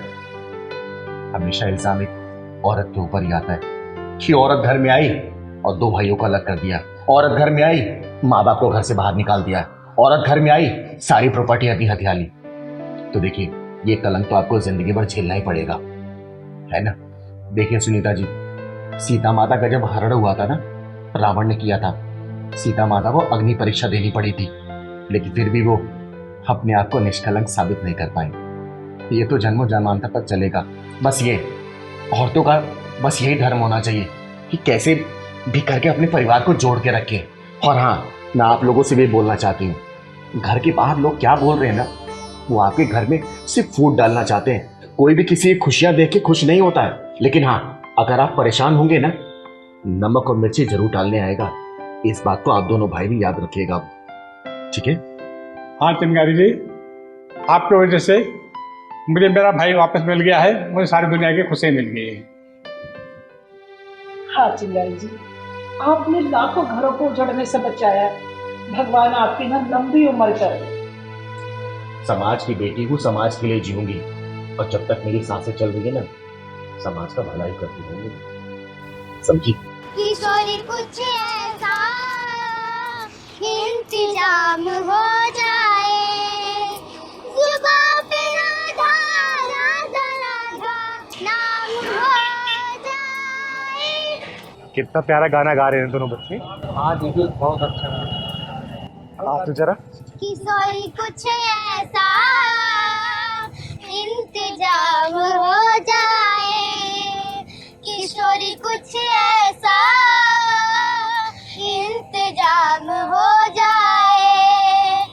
हमेशा इल्जाम एक औरत के ऊपर ही आता है कि औरत घर में आई और दो भाइयों को अलग कर दिया, औरत घर में आई माँ बाप को घर से बाहर निकाल दिया, औरत घर में आई सारी प्रॉपर्टी अपनी हथिया ली। तो देखिए ये कलंक तो आपको जिंदगी भर झेलना ही पड़ेगा, है ना? देखिए सुनीता जी, सीता माता का जब हरण हुआ था ना, रावण ने किया था, सीता माता को अग्नि परीक्षा देनी पड़ी थी, लेकिन फिर भी वो अपने आप को निष्कलंक साबित नहीं कर पाई। ये तो जन्मों जन्मांतर तक चलेगा। बस ये औरतों का बस यही धर्म होना चाहिए कि कैसे भी करके अपने परिवार को जोड़ के रखें। और हाँ, मैं आप लोगों से भी बोलना चाहती हूँ, घर के बाहर लोग क्या बोल रहे हैं ना, वो आपके घर में सिर्फ फूट डालना चाहते हैं। कोई भी किसी की खुशियां देख के खुश नहीं होता है, लेकिन हाँ अगर आप परेशान होंगे ना, नमक और मिर्ची जरूर डालने आएगा। इस बात को आप दोनों भाई भी याद रखिएगा, ठीक है? हाँ चिंगारी जी, आपकी वजह से मुझे मेरा भाई वापस मिल गया है, मुझे सारी दुनिया की खुशी मिल गई है। हाँ चिंगारी जी, आपने लाखों घरों को उजड़ने से बचाया। भगवान आपकी ना लंबी उम्र करे। समाज की बेटी हूँ, समाज के लिए जीऊंगी, और जब तक मेरी सांसें चल रही है ना, समाज का भला ही करती रहूंगी, समझी? किशोरी कुछ ऐसा इंतजाम हो जाए, जुबां पे राधा राधा राधा नाम हो जाए। कितना प्यारा गाना गा रहे हैं दोनों बच्चे। हाँ दीदी बहुत अच्छा है। आप तो जरा। किशोरी कुछ ऐसा इंतजाम हो जाए, किशोरी कुछ ऐसा इंतजाम हो जाए,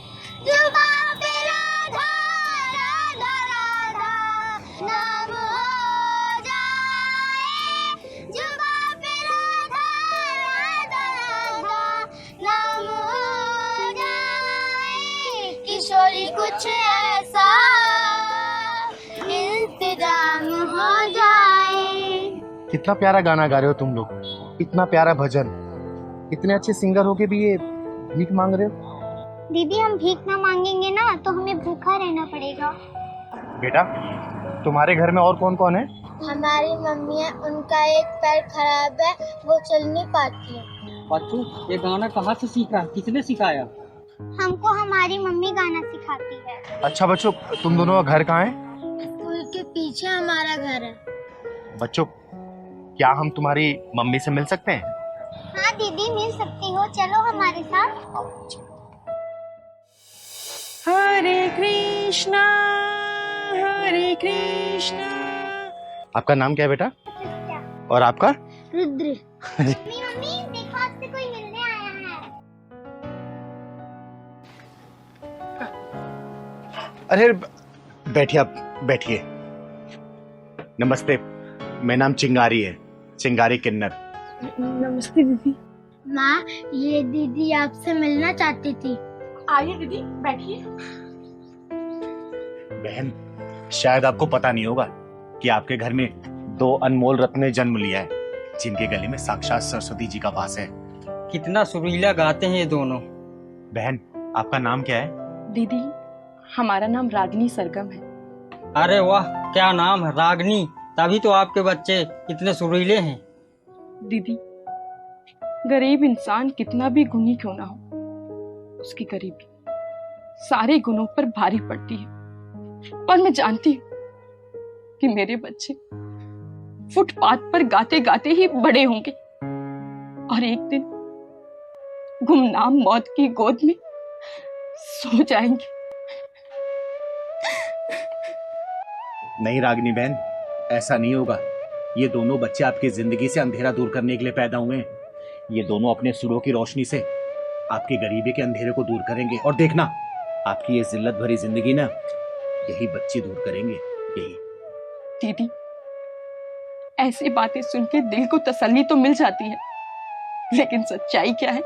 जुबां पे राधा राधा राधा नाम हो जाए, जुबां पे राधा राधा राधा नाम हो जाए, किशोरी कुछ ऐसा इंतजाम हो जाए। कितना प्यारा गाना गा रहे हो तुम लोग, इतना प्यारा भजन। इतने अच्छे सिंगर हो के भी ये भीख मांग रहे हो। दीदी हम भीख ना मांगेंगे ना तो हमें भूखा रहना पड़ेगा। बेटा तुम्हारे घर में और कौन कौन है? हमारी मम्मी है, उनका एक पैर खराब है, वो चल नहीं पाती है। बच्चों ये गाना कहाँ से सीखा, किसने सिखाया? हमको हमारी मम्मी गाना सिखाती है। अच्छा बच्चों तुम दोनों का घर कहाँ है? स्कूल के पीछे हमारा घर है। बच्चों क्या हम तुम्हारी मम्मी से मिल सकते हैं? हाँ दीदी मिल सकती हो, चलो हमारे साथ। हरे कृष्णा हरे कृष्णा। आपका नाम क्या है बेटा? और आपका? रुद्र। मम्मी देखो आपसे कोई मिलने आया है। अरे बैठिए, आप बैठिए। नमस्ते, मेरा नाम चिंगारी है, चिंगारी किन्नर। नमस्ते दीदी। माँ ये दीदी आपसे मिलना चाहती थी। आइए दीदी बैठिए। बहन शायद आपको पता नहीं होगा कि आपके घर में दो अनमोल रत्न ने जन्म लिया है, जिनके गले में साक्षात सरस्वती जी का वास है। कितना सुरीला गाते हैं ये दोनों। बहन आपका नाम क्या है? दीदी हमारा नाम रागिनी सरगम है। अरे वाह क्या नाम है, रागनी। तभी तो आपके बच्चे इतने सुरीले हैं। दीदी गरीब इंसान कितना भी गुणी क्यों ना हो, उसकी गरीबी सारे गुणों पर भारी पड़ती है। पर मैं जानती हूँ कि मेरे बच्चे फुटपाथ पर गाते गाते ही बड़े होंगे और एक दिन गुमनाम मौत की गोद में सो जाएंगे। नहीं रागिनी बहन, ऐसा नहीं होगा। ये दोनों बच्चे आपकी जिंदगी से अंधेरा दूर करने के लिए पैदा हुए हैं। ये दोनों अपने सुरों की रोशनी से आपकी गरीबी के अंधेरे को दूर करेंगे, और देखना आपकी ये जिल्लत भरी जिंदगी ना यही बच्चे दूर करेंगे। यही। दीदी ऐसी बातें सुन के दिल को तसल्ली तो मिल जाती है, लेकिन सच्चाई क्या है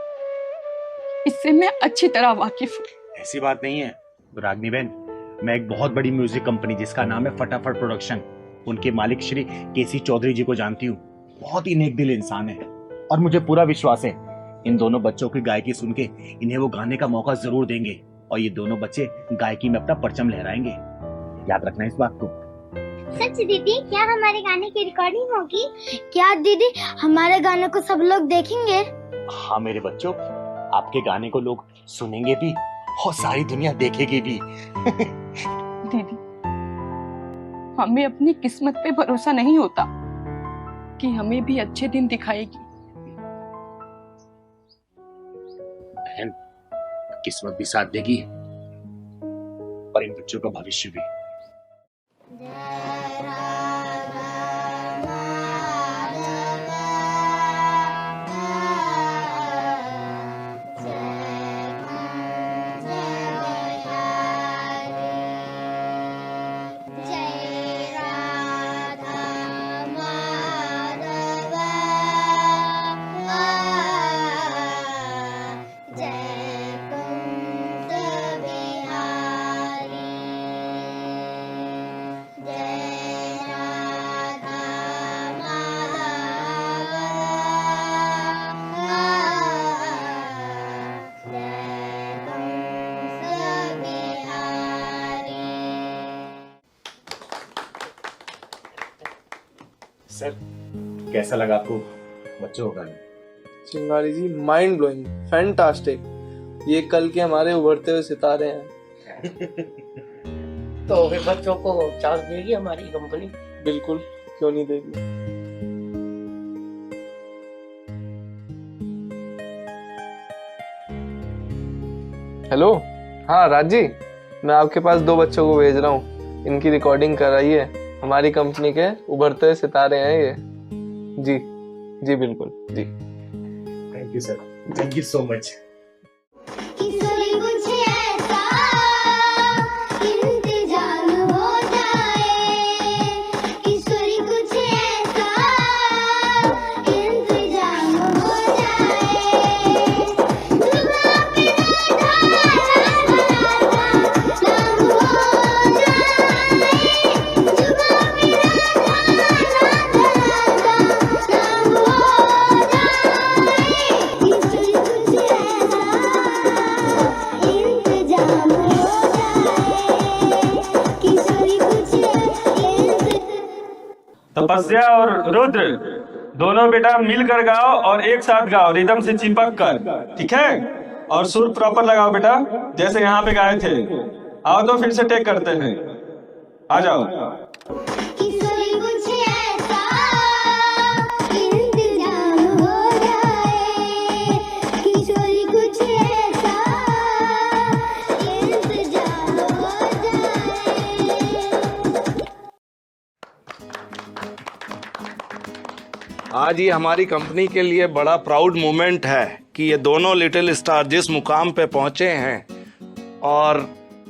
इससे मैं अच्छी तरह वाकिफ हूँ। ऐसी बात नहीं है रागिनी बहन, मैं एक बहुत बड़ी म्यूजिक कंपनी जिसका नाम है फटाफट प्रोडक्शन, उनके मालिक श्री केसी चौधरी जी को जानती हूँ। बहुत ही नेक दिल इंसान है, और मुझे पूरा विश्वास है इन दोनों बच्चों की गायकी सुन के इन्हें वो गाने का मौका जरूर देंगे, और ये दोनों बच्चे गायकी में अपना परचम लहराएंगे। याद रखना इस बात को। सच दीदी, क्या हमारे गाने की रिकॉर्डिंग होगी? क्या दीदी हमारे गाने को सब लोग देखेंगे? हाँ मेरे बच्चों, आपके गाने को लोग सुनेंगे भी और सारी दुनिया देखेगी भी। दीदी हमें अपनी किस्मत पे भरोसा नहीं होता कि हमें भी अच्छे दिन दिखाएगी। बहन किस्मत भी साथ देगी और इन बच्चों का भविष्य भी। सर कैसा लगा आपको बच्चों का? चिंगारी जी माइंड ब्लोइंग, फैंटास्टिक। ये कल के हमारे उभरते हुए सितारे हैं। तो फिर बच्चों को चांस देगी हमारी कंपनी? बिल्कुल, क्यों नहीं देगी। हेलो, हाँ राज जी, मैं आपके पास 2 बच्चों को भेज रहा हूँ। इनकी रिकॉर्डिंग कराइए। हमारी कंपनी के उभरते हुए सितारे हैं ये। जी जी बिल्कुल जी। Thank you sir, thank you so much. Tapasya और रुद्र दोनों बेटा मिलकर गाओ और एक साथ गाओ, रिदम से चिपक कर, ठीक है? और सुर प्रॉपर लगाओ बेटा, जैसे यहाँ पे गाए थे। आओ तो फिर से टेक करते हैं, आ जाओ। आज ये हमारी कंपनी के लिए बड़ा प्राउड मोमेंट है कि ये दोनों लिटिल स्टार जिस मुकाम पे पहुंचे हैं और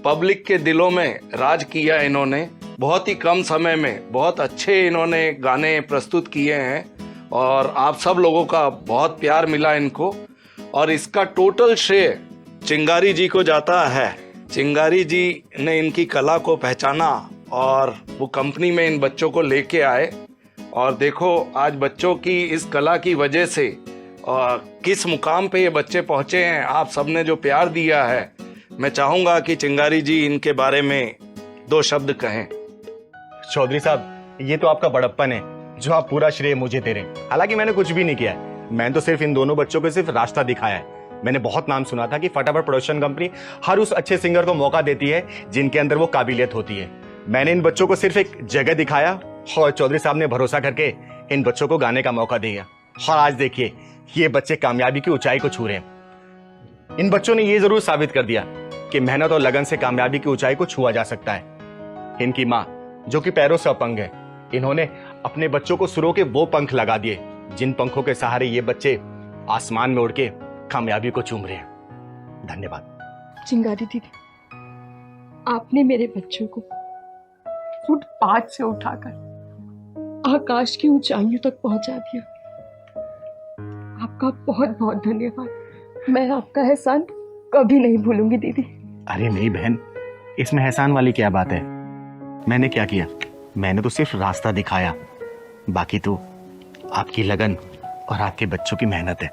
पब्लिक के दिलों में राज किया इन्होंने। बहुत ही कम समय में बहुत अच्छे इन्होंने गाने प्रस्तुत किए हैं और आप सब लोगों का बहुत प्यार मिला इनको, और इसका टोटल श्रेय चिंगारी जी को जाता है। चिंगारी जी ने इनकी कला को पहचाना और वो कंपनी में इन बच्चों को लेके आए, और देखो आज बच्चों की इस कला की वजह से किस मुकाम पे ये बच्चे पहुंचे हैं। आप सबने जो प्यार दिया है, मैं चाहूंगा कि चिंगारी जी इनके बारे में 2 शब्द कहें। चौधरी साहब, ये तो आपका बड़प्पन है जो आप पूरा श्रेय मुझे दे रहे हैं। हालांकि मैंने कुछ भी नहीं किया है, मैंने तो सिर्फ इन दोनों बच्चों को सिर्फ रास्ता दिखाया है। मैंने बहुत नाम सुना था कि फटाफट प्रोडक्शन कंपनी हर उस अच्छे सिंगर को मौका देती है जिनके अंदर वो काबिलियत होती है। मैंने इन बच्चों को सिर्फ एक जगह दिखाया और चौधरी साहब ने भरोसा करके इन बच्चों को गाने का मौका दिया, और आज देखिए ये बच्चे कामयाबी की ऊंचाई को छू रहे हैं। इन बच्चों ने ये जरूर साबित कर दिया कि मेहनत और लगन से कामयाबी की ऊंचाई को छुआ जा सकता है। इनकी माँ जो कि पैरों से अपंग है, इन्होंने अपने बच्चों को सुरों के वो पंख लगा दिए जिन पंखों के सहारे ये बच्चे आसमान में उड़ के कामयाबी को चूम रहे हैं। धन्यवाद। चिंगारी दीदी, आपने मेरे बच्चों को फुटपाथ से उठाकर आकाश की ऊंचाइयों तक पहुंचा दिया। आपका बहुत बहुत धन्यवाद। मैं आपका एहसान कभी नहीं भूलूंगी दीदी। अरे नहीं बहन, इसमें एहसान वाली क्या बात है? मैंने क्या किया? मैंने तो सिर्फ रास्ता दिखाया, बाकी तो आपकी लगन और आपके बच्चों की मेहनत है।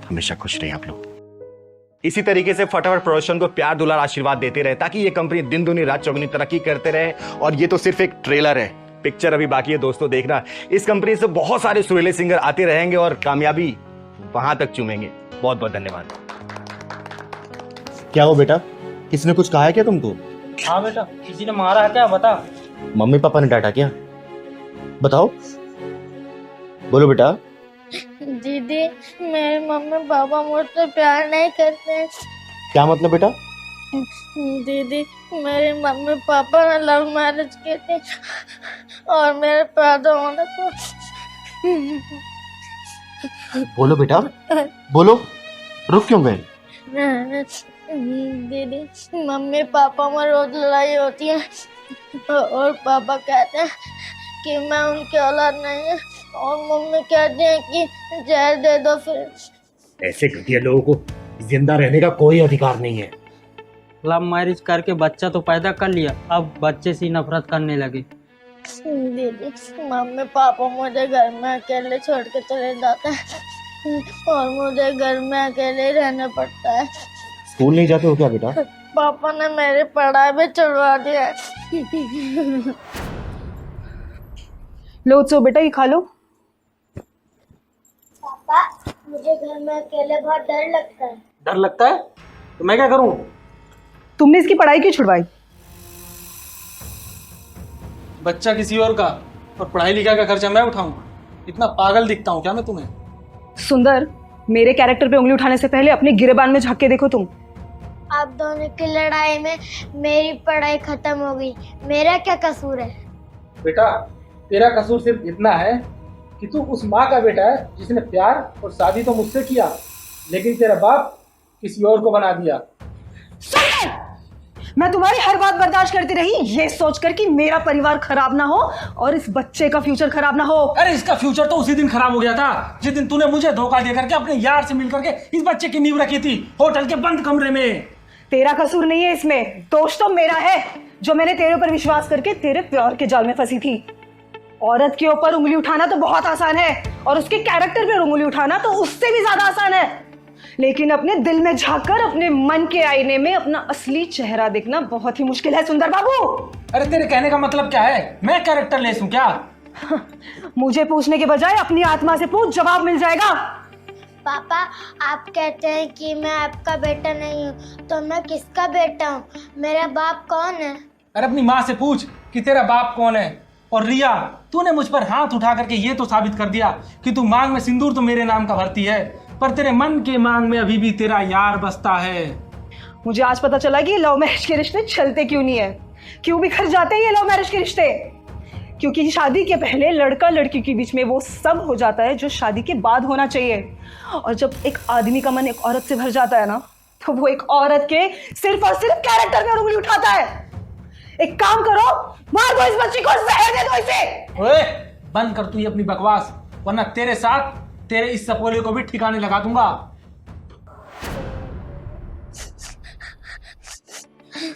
हमेशा खुश रहिए आप लोग। इसी तरीके से फटाफट प्रोडक्शन को प्यार दुलार आशीर्वाद देते रहे ताकि ये कंपनी दिन दुनी रात चौगुनी तरक्की करते रहे। और ये तो सिर्फ एक ट्रेलर है, पिक्चर अभी बाकी है दोस्तों देखना। इस कंपनी से बहुत सारे सुरीले सिंगर आते रहेंगे और कामयाबी वहां तक चूमेंगे। बहुत बहुत धन्यवाद। क्या हो बेटा, किसने कुछ कहा है क्या तुमको? हाँ बेटा, किसी ने मारा है क्या, बता। मम्मी पापा ने डांटा क्या? बताओ, बोलो बेटा। दीदी, मेरे मम्मी पापा मुझसे प्यार नहीं करते। क्या मतलब बेटा? दीदी, मेरे मम्मी पापा ने लव मैरिज की थी और मेरे पैदा होने पर। बोलो बेटा, बोलो, रुक क्यों गए? दीदी, मम्मी पापा में रोज लड़ाई होती है और पापा कहते हैं कि मैं उनकी औलाद नहीं है, और मम्मी कहती है कि जहर दे दो। फिर ऐसे घटिया लोगों को जिंदा रहने का कोई अधिकार नहीं है। लव मैरिज करके बच्चा तो पैदा कर लिया, अब बच्चे से नफरत करने लगे। दीदी, मम्मी पापा मुझे घर में अकेले छोड़ के चले जाते हैं और मुझे घर में अकेले रहना पड़ता है। स्कूल नहीं जाते हो क्या बेटा? पापा ने मेरी पढ़ाई भी छुड़वा दिया है। लो उत्सव बेटा, ये खा लो। पापा मुझे घर में अकेले बहुत डर लगता है। डर लगता है तो मैं क्या करूं? तुमने इसकी पढ़ाई क्यों छुड़वाई? बच्चा किसी और का और पढ़ाई लिखाई का खर्चा मैं उठाऊंगा? इतना पागल दिखता हूँ क्या मैं तुम्हें? सुंदर, मेरे कैरेक्टर पे उंगली उठाने से पहले अपने गिरेबान में झांक के देखो तुम। आप दोनों की लड़ाई में मेरी पढ़ाई खत्म हो गई, मेरा क्या कसूर है? बेटा तेरा कसूर सिर्फ इतना है कि तू उस माँ का बेटा है जिसने प्यार और शादी तो मुझसे किया, लेकिन तेरा बाप किसी और को बना दिया। मैं तुम्हारी हर बात बर्दाश्त करती रही, ये सोचकर कि मेरा परिवार खराब ना हो और इस बच्चे का फ्यूचर खराब ना हो। अरे इसका फ्यूचर तो उसी दिन खराब हो गया था जिस दिन तूने मुझे धोखा दे करके अपने यार से मिल करके इस बच्चे की नींव रखी थी होटल के बंद कमरे में। तेरा कसूर नहीं है इसमें, दोष तो मेरा है जो मैंने तेरे ऊपर विश्वास करके तेरे प्यार के जाल में फंसी थी। औरत के ऊपर उंगली उठाना तो बहुत आसान है और उसके कैरेक्टर पर उंगली उठाना तो उससे भी ज्यादा आसान है, लेकिन अपने दिल में झांककर अपने मन के आईने में अपना असली चेहरा देखना बहुत ही मुश्किल है सुंदर बाबू। अरे तेरे कहने का मतलब क्या है? मैं कैरेक्टर लेस हूं क्या? मुझे पूछने के बजाय अपनी आत्मा से पूछ, जवाब मिल जाएगा। पापा आप कहते हैं कि मैं आपका बेटा नहीं हूँ, तो मैं किसका बेटा हूँ? मेरा बाप कौन है? अरे अपनी माँ से पूछ कि तेरा बाप कौन है। और रिया, तूने मुझ पर हाथ उठा करके ये तो साबित कर दिया कि तू मांग में सिंदूर तो मेरे नाम का भरती है, पर तेरे मन के मांग में अभी भी तेरा यार बसता है। मुझे आज पता चला कि लव मैरिज के रिश्ते चलते क्यों नहीं है, क्यों बिखर जाते हैं ये लव मैरिज के रिश्ते। क्योंकि शादी के पहले लड़का लड़की के बीच में वो सब हो जाता है जो शादी के बाद होना चाहिए, और जब एक आदमी का मन एक औरत से भर जाता है ना, तो वो एक औरत के सिर्फ और सिर्फ कैरेक्टर में उंगली उठाता है। एक काम करो, मार दो इस बच्ची को, जहर दे दो इसे। ओए बंद कर तू ये अपनी बकवास, वरना तेरे साथ तेरे इस सपोले को भी ठिकाने लगा दूंगा।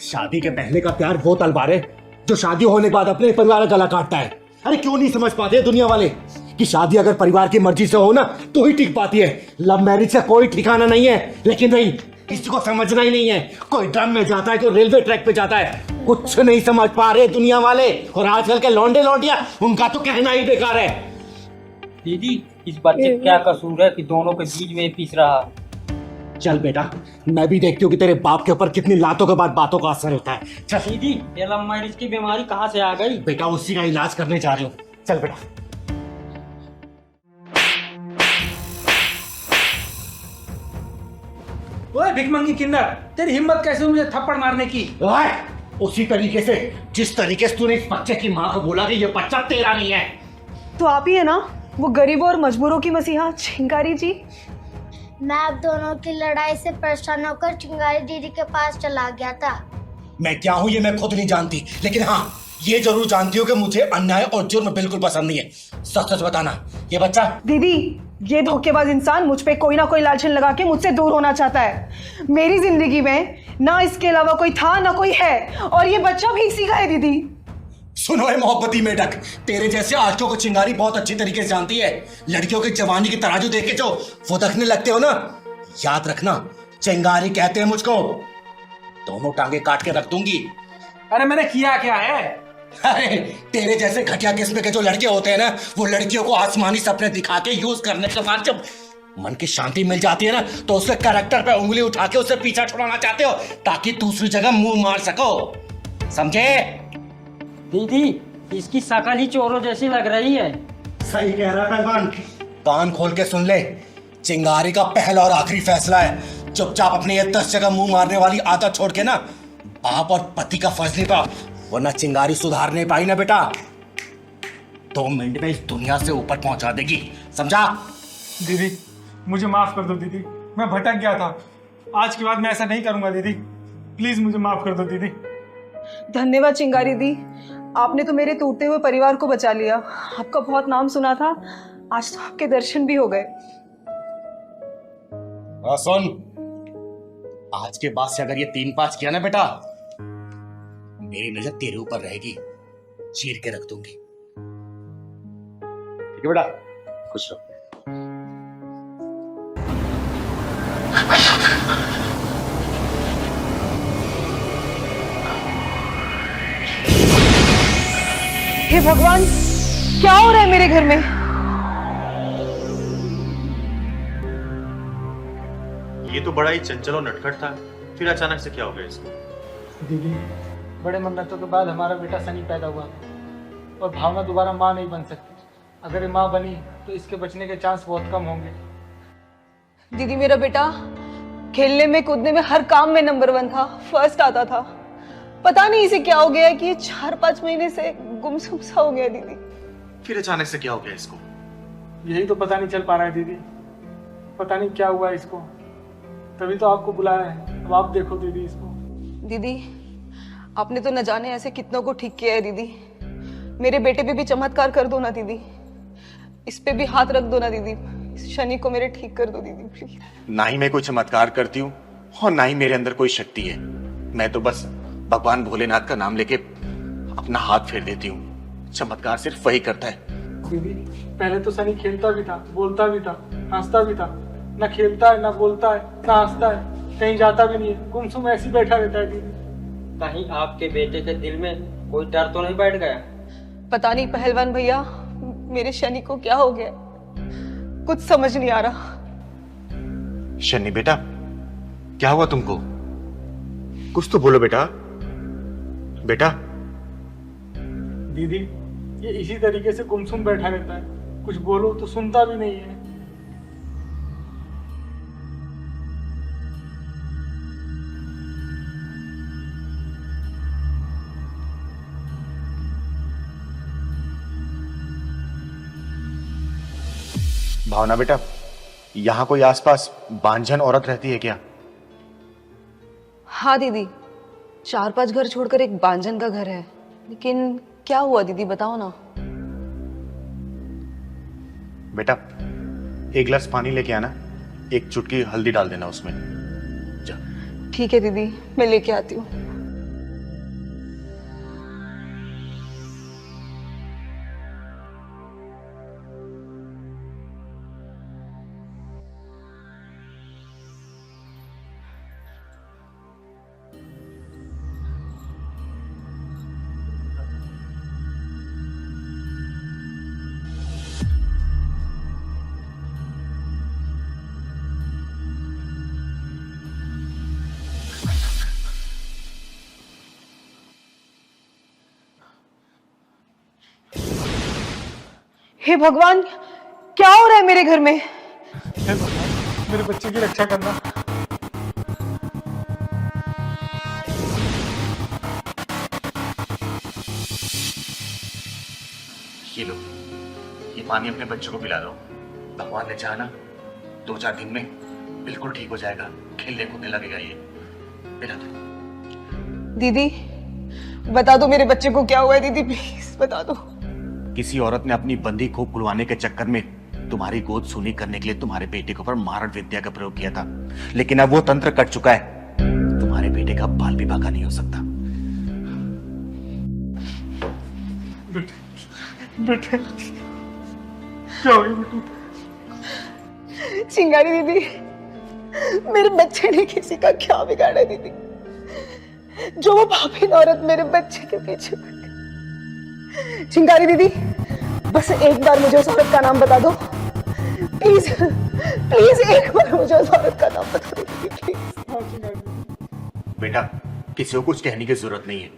शादी के पहले का प्यार वो तलवार है जो शादी होने के बाद अपने परिवार का गला काटता है। अरे क्यों नहीं समझ पाते दुनिया वाले कि शादी अगर परिवार की मर्जी से हो ना तो ही टिक पाती है, लव मैरिज का कोई ठिकाना नहीं है। लेकिन नहीं, किसी को समझना ही नहीं है। कोई ड्रम में जाता है, कोई रेलवे ट्रैक पे जाता है, कुछ नहीं समझ पा रहे दुनिया वाले। और आजकल के लौंडे लौंडिया, उनका तो कहना ही बेकार है। दीदी इस बच्चे का क्या कसूर है कि दोनों के बीच में पीस रहा? चल बेटा, मैं भी देखती हूँ कि तेरे बाप के ऊपर कितनी लातों के बाद बातों का असर होता है। चल दीदी, ये लव मैरिज की बीमारी कहाँ से आ गई? बेटा उसी का इलाज करने जा रहे हो, चल बेटा। ओए भिखमंगी किन्नर, तेरी हिम्मत कैसे हुई मुझे थप्पड़ मारने की? ओए, उसी तरीके से जिस तरीके से तूने इस बच्चे की माँ को बोला कि ये बच्चा तेरा नहीं है। तो आप ही है ना वो गरीबों और मजबूरों की मसीहा चिंगारी जी? मैं आप दोनों की लड़ाई से परेशान होकर चिंगारी दीदी के पास चला गया था। मैं क्या हूँ ये मैं खुद नहीं जानती, लेकिन हाँ ये जरूर जानती हूँ कि मुझे अन्याय और जुर्म बिल्कुल पसंद नहीं है। सच सच बताना, ये बच्चा। दीदी, ये धोखेबाज इंसान मुझ पे कोई ना कोई लालचन लगा के मुझसे दूर होना चाहता है। मेरी जिंदगी में ना इसके अलावा कोई था ना कोई है, और ये बच्चा भी इसी का है। दीदी सुनो है मोहब्बती मेढक, तेरे जैसे आशिकों को चिंगारी बहुत अच्छी तरीके से जानती है। लड़कियों की जवानी की तराजू देख के जो फुदकने लगते हो ना, याद रखना चिंगारी कहते हैं मुझको। दोनों टांगे काट के रख दूंगी। अरे मैंने किया क्या है? अरे तेरे जैसे घटिया किस्म के जो लड़के होते हैं ना, वो लड़कियों को आसमानी सपने दिखा के यूज करने के बाद जब मन की शांति मिल जाती है ना, तो उसके कैरेक्टर पे उंगली उठा के उससे पीछा छुड़ाना चाहते हो ताकि दूसरी जगह मुंह मार सको, समझे? दीदी इसकी शकल ही चोरों जैसी लग रही है। सही कह रहा पहलवान, कान खोल के सुन ले, चिंगारी का पहला और आखिरी फैसला है। चुपचाप अपने ये 10 जगह मुंह मारने वाली आदत छोड़ के ना बाप और पति का फर्ज निभा, वरना चिंगारी सुधार नहीं पाई ना बेटा 2 मिनट में इस दुनिया से ऊपर पहुंचा देगी, समझा? दीदी मुझे माफ कर दो दीदी, मैं भटक गया था। आज के बाद मैं ऐसा नहीं करूंगा दीदी, प्लीज मुझे माफ कर दो दीदी। धन्यवाद चिंगारी दी, आपने तो मेरे टूटते हुए परिवार को बचा लिया। आपका बहुत नाम सुना था, आज तो आपके दर्शन भी हो गए। सुन, आज के बाद से अगर ये 3-5 किया ना बेटा, मेरी नजर तेरे ऊपर रहेगी, चीर के रख दूंगी। ठीक है बेटा, खुश रहो। हे भगवान, क्या हो रहा है मेरे घर में? ये तो बड़ा ही चंचल और नटखट था, फिर अचानक से क्या हो गया इसको? दीदी, बड़े मन्नतों के बाद हमारा बेटा सनी पैदा हुआ और भावना दोबारा माँ नहीं बन सकती। अगर ये माँ बनी तो इसके बचने के चांस बहुत कम होंगे। दीदी, मेरा बेटा खेलने में कूदने में हर काम में नंबर 1 था, फर्स्ट आता था। पता नहीं इसे क्या हो गया है कि 4-5 महीने से गुमसुम सा हो गया दीदी। फिर अचानक से क्या हो गया इसको? यही तो पता नहीं चल पा रहा है दीदी, पता नहीं क्या हुआ है इसको। तभी तो आपको बुलाया है, अब आप देखो दीदी इसको। दीदी, आपने तो न जाने ऐसे कितनों को ठीक किया है दीदी। मेरे बेटे पे भी चमत्कार कर दो ना दीदी, इस पे भी हाथ रख दो ना दीदी। इस शनि को मेरे ठीक कर दो दीदी, प्लीज। ना ही मैं कोई चमत्कार करती हूँ और ना ही मेरे अंदर कोई शक्ति है। मैं तो बस भगवान भोलेनाथ का नाम लेके अपना हाथ फेर देती हूँ। चमत्कार सिर्फ वही करता है। दीदी, पहले तो सनी खेलता भी था, बोलता भी था, हंसता भी था। ना खेलता है, ना बोलता है, ना हंसता है, कहीं जाता भी नहीं है, गुमसुम ऐसे बैठा रहता है दीदी। कहीं आपके बेटे के दिल में कोई डर तो नहीं बैठ गया? पता नहीं पहलवान भैया, मेरे शनि को क्या हो गया, कुछ समझ नहीं आ रहा। शनि बेटा, क्या हुआ तुमको? कुछ तो बोलो बेटा। बेटा दीदी, ये इसी तरीके से गुमसुम बैठा रहता है, कुछ बोलो तो सुनता भी नहीं है। भावना बेटा, यहाँ कोई आसपास बांझन औरत रहती है क्या? हाँ दीदी, 4-5 घर छोड़कर एक बांझन का घर है। लेकिन क्या हुआ दीदी, बताओ ना। बेटा, एक गिलास पानी लेके आना, एक चुटकी हल्दी डाल देना उसमें। जा। ठीक है दीदी, मैं लेके आती हूँ। हे भगवान, क्या हो रहा है मेरे घर में? हे भगवान, मेरे बच्चे की रक्षा करना। ये लो, ये पानी अपने बच्चों को पिला दो। भगवान ने चाहा ना 2-4 दिन में बिल्कुल ठीक हो जाएगा, खेलने कूदने लगेगा ये। पिला दो। दीदी, बता दो मेरे बच्चे को क्या हुआ है दीदी, प्लीज बता दो। किसी औरत ने अपनी बंदी को खुलवाने के चक्कर में तुम्हारी गोद सूनी करने के लिए तुम्हारे बेटे के ऊपर मारण विद्या का प्रयोग किया था, लेकिन अब वो तंत्र कट चुका है। तुम्हारे बेटे का बाल भी बाका नहीं हो सकता। बेटे, क्या हो गया बेटे? चिंगारी दीदी, मेरे बच्चे ने किसी का क्या बिगाड़ा दीदी, जो वो पापी औरत मेरे बच्चे के पीछे पड़ गई। चिंगारी दीदी, बस एक बार मुझे उस औरत का नाम बता दो प्लीज, प्लीज एक बार मुझे उस औरत का नाम बता दो दीदी, प्लीज। बेटा, किसी को कुछ कहने की जरूरत नहीं है।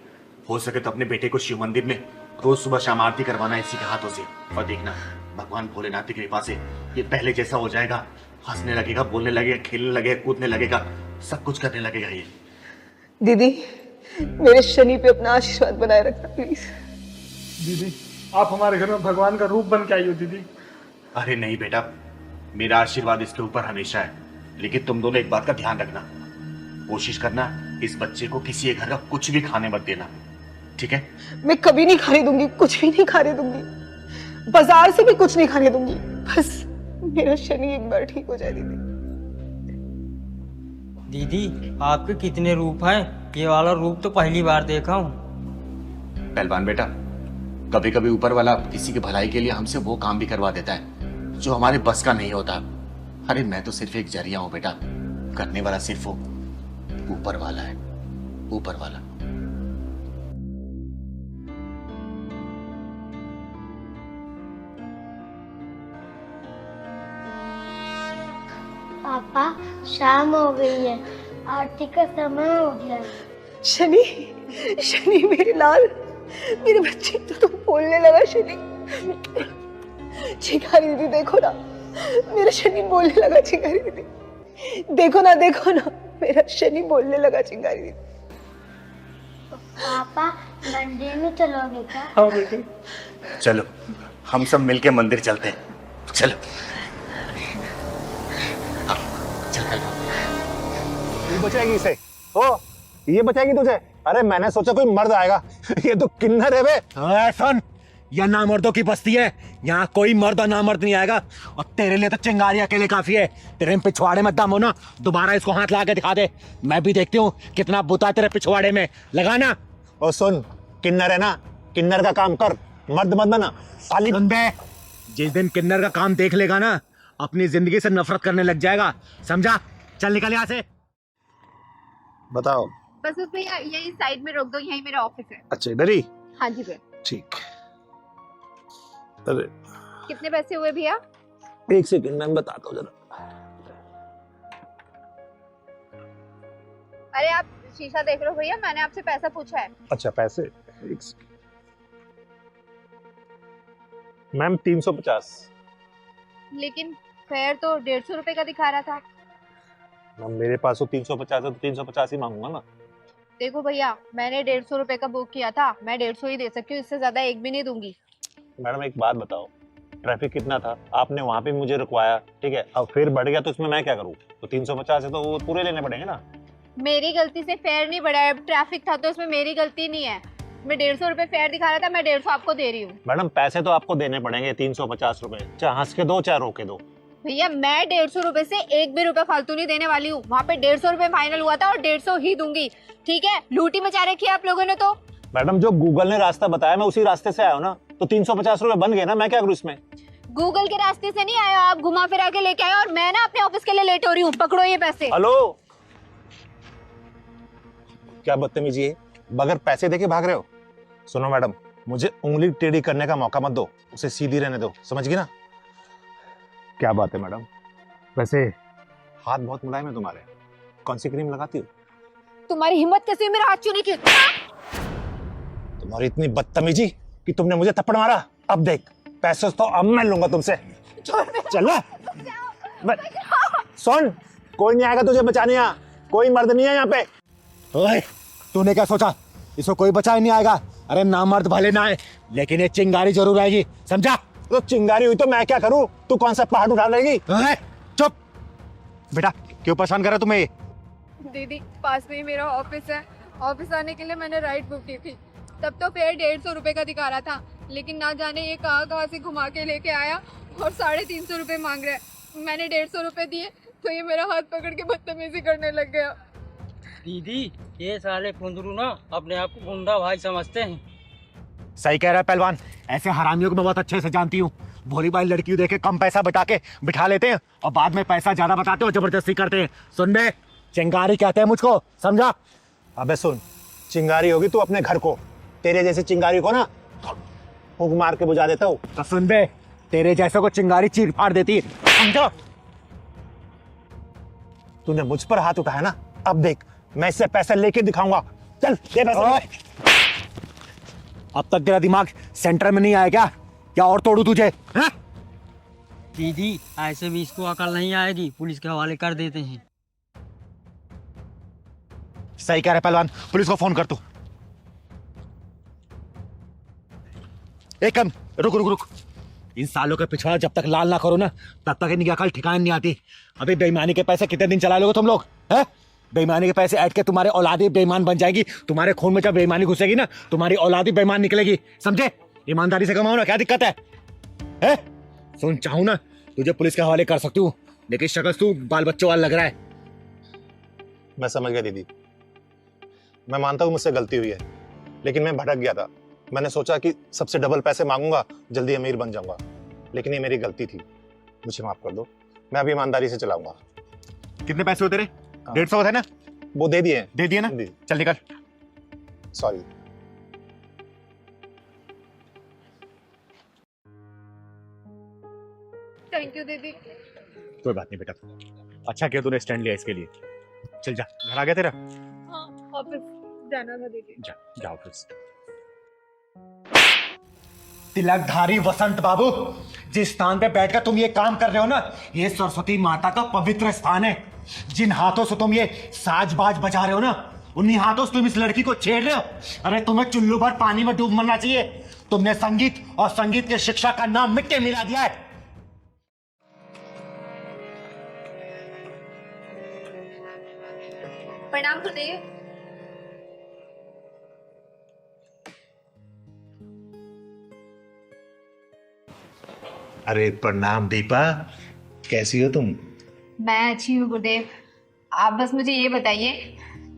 हो सके तो अपने बेटे को शिव मंदिर में रोज सुबह शाम आरती करवाना इसी के हाथों से, और देखना भगवान भोलेनाथ की कृपा से ये पहले जैसा हो जाएगा। हंसने लगेगा, बोलने लगेगा, खेलने लगेगा, कूदने लगेगा, सब कुछ करने लगेगा ये। दीदी, मेरे शनि पे अपना आशीर्वाद बनाए रखना प्लीज। दीदी, आप हमारे घर में भगवान का रूप बन के आई हो दीदी। अरे नहीं बेटा, मेरा आशीर्वाद इसके ऊपर हमेशा है, लेकिन तुम दोनों एक बात का ध्यान रखना। कोशिश करना इस बच्चे को किसी एक घर का कुछ भी खाने मत देना, ठीक है? मैं कभी नहीं खाने दूंगी, कुछ भी नहीं खाने दूंगी, बाजार से भी कुछ नहीं खाने दूंगी। बस मेरा शनि एक बार ठीक हो जाए दीदी। दीदी, आपके कितने रूप हैं? ये वाला रूप तो पहली बार देखा हूँ। पहलवान बेटा, कभी कभी ऊपर वाला किसी की भलाई के लिए हमसे वो काम भी करवा देता है जो हमारे बस का नहीं होता। अरे मैं तो सिर्फ एक जरिया हूं बेटा, करने वाला सिर्फ वो ऊपर वाला है, ऊपर वाला। शाम हो गई है, आरती का समय हो गया है। शनि, शनि मेरे लाल, मेरे बच्चे तो बोलने लगा शनि। चिंगारी दीदी देखो ना, मेरा शनि बोलने लगा। चिंगारी दीदी देखो ना, देखो ना, मेरा शनि बोलने लगा। चिंगारी दीदी पापा मंदिर में चलोगे क्या? हाँ बेटे। चलो हम सब मिलके मंदिर चलते हैं, चलो। तू बचाएगी इसे? ओ, ये बचाएगी तुझे? अरे मैंने सोचा कोई मर्द आएगा, ये तो किन्नर है बे। सुन, यह नामर्दों की बस्ती है, यहाँ कोई मर्द और नामर्द नहीं आएगा। और तेरे लिए तो चिंगारी अकेले काफी है। तेरे में पिछवाड़े में दम हो ना, दोबारा इसको हाथ लगा के दिखा दे, मैं भी देखती हूँ कितना बुता तेरे पिछवाड़े में। लगाना। और सुन, किन्नर है ना, किन्नर का काम कर, मर्द मत बना। साली बे, जिस दिन किन्नर का काम देख लेगा ना, अपनी जिंदगी से नफरत करने लग जाएगा, समझा? चल निकल यहाँ से। बताओ। बस भैया यही साइड में रोक दो, यही मेरा ऑफिस है। अच्छा इधर ही? हाँ जी भैया। ठीक। अरे कितने पैसे हुए भैया? एक सेकंड मैं बताता हूँ जरा। अरे आप शीशा देख रहे हो भैया, मैंने आपसे पैसा पूछा है। अच्छा पैसे, एक मैम 350। लेकिन फेयर तो 150 रुपए का दिखा रहा था। मैम मेरे पास तो 350 है, तो 350 ही मांगूंगा ना। देखो भैया, मैंने 150 रुपए का बुक किया था, मैं 150 ही दे सकती हूँ, इससे ज्यादा एक भी नहीं दूंगी। मैडम एक बात बताओ, ट्रैफिक कितना था, आपने वहाँ पे मुझे रुकवाया, ठीक है, अब फिर बढ़ गया तो इसमें मैं क्या करूँ? तो 350 है तो वो पूरे लेने पड़ेंगे ना। मेरी गलती से फेयर नहीं बढ़ा है, ट्रैफिक था तो इसमें मेरी गलती नहीं है। मैं 150 रुपए फेयर दिखा रहा था, मैं 150 आपको दे रही हूँ। मैडम पैसे तो आपको देने पड़ेंगे 350 रुपए, चाहे हंस के दो चाहे रोके दो। भैया मैं 150 रुपए से एक भी रुपए फालतू नहीं देने वाली हूँ। वहाँ पे 150 रुपए फाइनल हुआ था और 150 ही दूंगी, ठीक है? लूटी मचा रखी है आप लोगों ने तो। मैडम जो गूगल ने रास्ता बताया मैं उसी रास्ते से आया हूँ ना, तो 350 रुपए बन गए ना, मैं क्या करूँ इसमें? गूगल के रास्ते से नहीं आया, आप घुमा फिरा के लेके आए और मैं ना अपने ऑफिस के लिए लेट हो रही हूँ। पकड़ो ये पैसे। हेलो, क्या बदतमीजी है, बगैर पैसे देके भाग रहे हो? सुनो मैडम, मुझे उंगली टेढ़ी करने का मौका मत दो, उसे सीधी रहने दो, समझ गई ना? क्या बात है मैडम, वैसे हाथ बहुत मुलायम है तुम्हारे, कौन सी क्रीम लगाती हो? तुम्हारी हिम्मत कैसे हुई मेरा हाथ छूने की? तुम्हारी इतनी बदतमीजी कि तुमने मुझे थप्पड़ मारा। अब देख, पैसे तो अब मैं लूंगा तुमसे। चल सुन, कोई नहीं आएगा तुझे बचाने, यहाँ कोई मर्द नहीं है यहाँ पे। ओए, तूने क्या सोचा इसको कोई बचा नहीं आएगा? अरे नामर्द भले ना आए, लेकिन ये चिंगारी जरूर आएगी, समझा? तो चिंगारी हुई तो मैं क्या करूं? तू कौन सा पहाड़ उठा लेगी? चुप बेटा, क्यों परेशान कर रहा तुम्हें ये? दीदी पास में ही मेरा ऑफिस है, ऑफिस आने के लिए मैंने राइड बुक की थी, तब तो फेयर 150 रुपए का दिखा रहा था, लेकिन ना जाने ये कहाँ से घुमा के लेके आया और 350 रुपए मांग रहा है। मैंने 150 रुपए दिए तो ये मेरा हाथ पकड़ के बदतमीजी करने लग गया। दीदी ये साले कुंदरू ना अपने आप को गुंडा भाई समझते हैं। सही कह रहा है पहलवान, ऐसे हरामियों को मैं बहुत अच्छे से जानती हूँ। भोली भाई लड़कियों देखे कम पैसा बता के बिठा लेते हैं और बाद में पैसा ज्यादा बताते हो, जबरदस्ती करते हैं। सुन बे, चिंगारी कहते हैं मुझको, समझा? अबे सुन, चिंगारी होगी तू अपने घर को, तेरे जैसे चिंगारी को ना फूंक मार के बुझा देता हूँ। तो सुन बे, तेरे जैसे को चिंगारी चीर फाड़ देती है, समझो? तूने मुझ पर हाथ उठाया ना, अब देख मैं इससे पैसे लेके दिखाऊंगा। चल दे पैसे। अब तक तेरा दिमाग सेंटर में नहीं आया क्या? क्या और तोड़ू तुझे? हाँ? दीदी ऐसे भी इसको अकल नहीं आएगी, पुलिस के हवाले कर देते हैं। सही कह रहे पहलवान, पुलिस को फोन कर तू। एक कम रुक रुक रुक, इन सालों के पिछवाड़ा जब तक लाल ना करो ना, तब तक इनकी अकल ठिकाने नहीं आती। अभी बेईमानी के पैसे कितने दिन चला लोगे तुम लोग? हैं? बेईमानी के पैसे ऐड के तुम्हारे औलादी बेईमान बन जाएगी। तुम्हारे खून में जब बेईमानी घुसेगी ना, तुम्हारी औलादी बेईमान निकलेगी, समझे? ईमानदारी से कमाओ ना, क्या दिक्कत है? सुन, चाहूं ना तुझे पुलिस के हवाले कर सकती हूँ, लेकिन शक्ल तू बाल बच्चों वाला लग रहा है। मैं समझ गया दीदी, मैं मानता हूँ मुझसे गलती हुई है, लेकिन मैं भटक गया था। मैंने सोचा कि सबसे डबल पैसे मांगूंगा, जल्दी अमीर बन जाऊंगा, लेकिन ये मेरी गलती थी, मुझे माफ कर दो। मैं अभी ईमानदारी से चलाऊंगा। कितने पैसे हो तेरे? 150 है ना? वो दे दिए। दे दिए ना? चल निकल। सॉरी। थैंक यू दीदी। कोई बात नहीं बेटा, अच्छा किया तूने स्टैंड लिया इसके लिए। चल जा, घर आ गया तेरा? हाँ, ऑफिस जाना था दीदी। जा जा ऑफिस। तिलकधारी वसंत बाबू, जिस स्थान पे बैठकर तुम ये काम कर रहे हो ना, ये सरस्वती माता का पवित्र स्थान है। जिन हाथों से तुम ये साज-बाज बजा रहे हो ना, उन्हीं हाथों से तुम इस लड़की को छेड़ रहे हो। अरे तुम्हें चुल्लू भर पानी में डूब मरना चाहिए। तुमने संगीत और संगीत की शिक्षा का नाम मिट्टी मिला दिया है। प्रणाम गुरुदेव। अरे प्रणाम दीपा, कैसी हो तुम? मैं अच्छी हूँ गुरुदेव। आप बस मुझे ये बताइए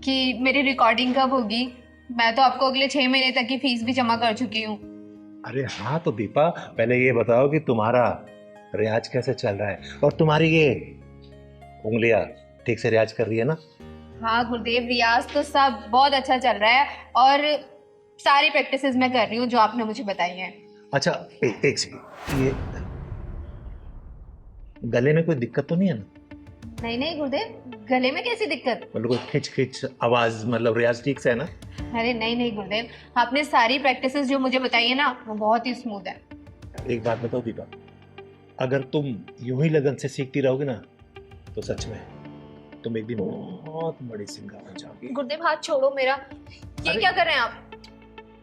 कि मेरी रिकॉर्डिंग कब होगी? मैं तो आपको अगले 6 महीने तक की फीस भी जमा कर चुकी हूँ। अरे हाँ तो दीपा, पहले ये बताओ कि तुम्हारा रियाज कैसे चल रहा है, और तुम्हारी ये उंगलियां ठीक से रियाज कर रही है ना? हाँ गुरुदेव, रियाज तो सब बहुत अच्छा चल रहा है और सारी प्रैक्टिसेस मैं कर रही हूँ जो आपने मुझे बताई हैं। अच्छा एक सेकंड, ये गले में कोई दिक्कत तो नहीं है ना? नहीं नहीं गुरुदेव, गले में कैसी दिक्कत? मतलब कोई खिंच खिंच आवाज, मतलब रियाज ठीक से है ना? अरे नहीं नहीं गुरुदेव, आपने सारी प्रैक्टिसेस जो मुझे बताई है ना, वो बहुत ही स्मूथ है। एक बात बताओ दीपा, अगर तुम यूं ही लगन से सीखती रहोगी ना, तो सच में तुम एक दिन बहुत बड़ी सिंगर बन जाओगी। गुरुदेव हाथ छोड़ो मेरा, ये क्या कर रहे हैं आप?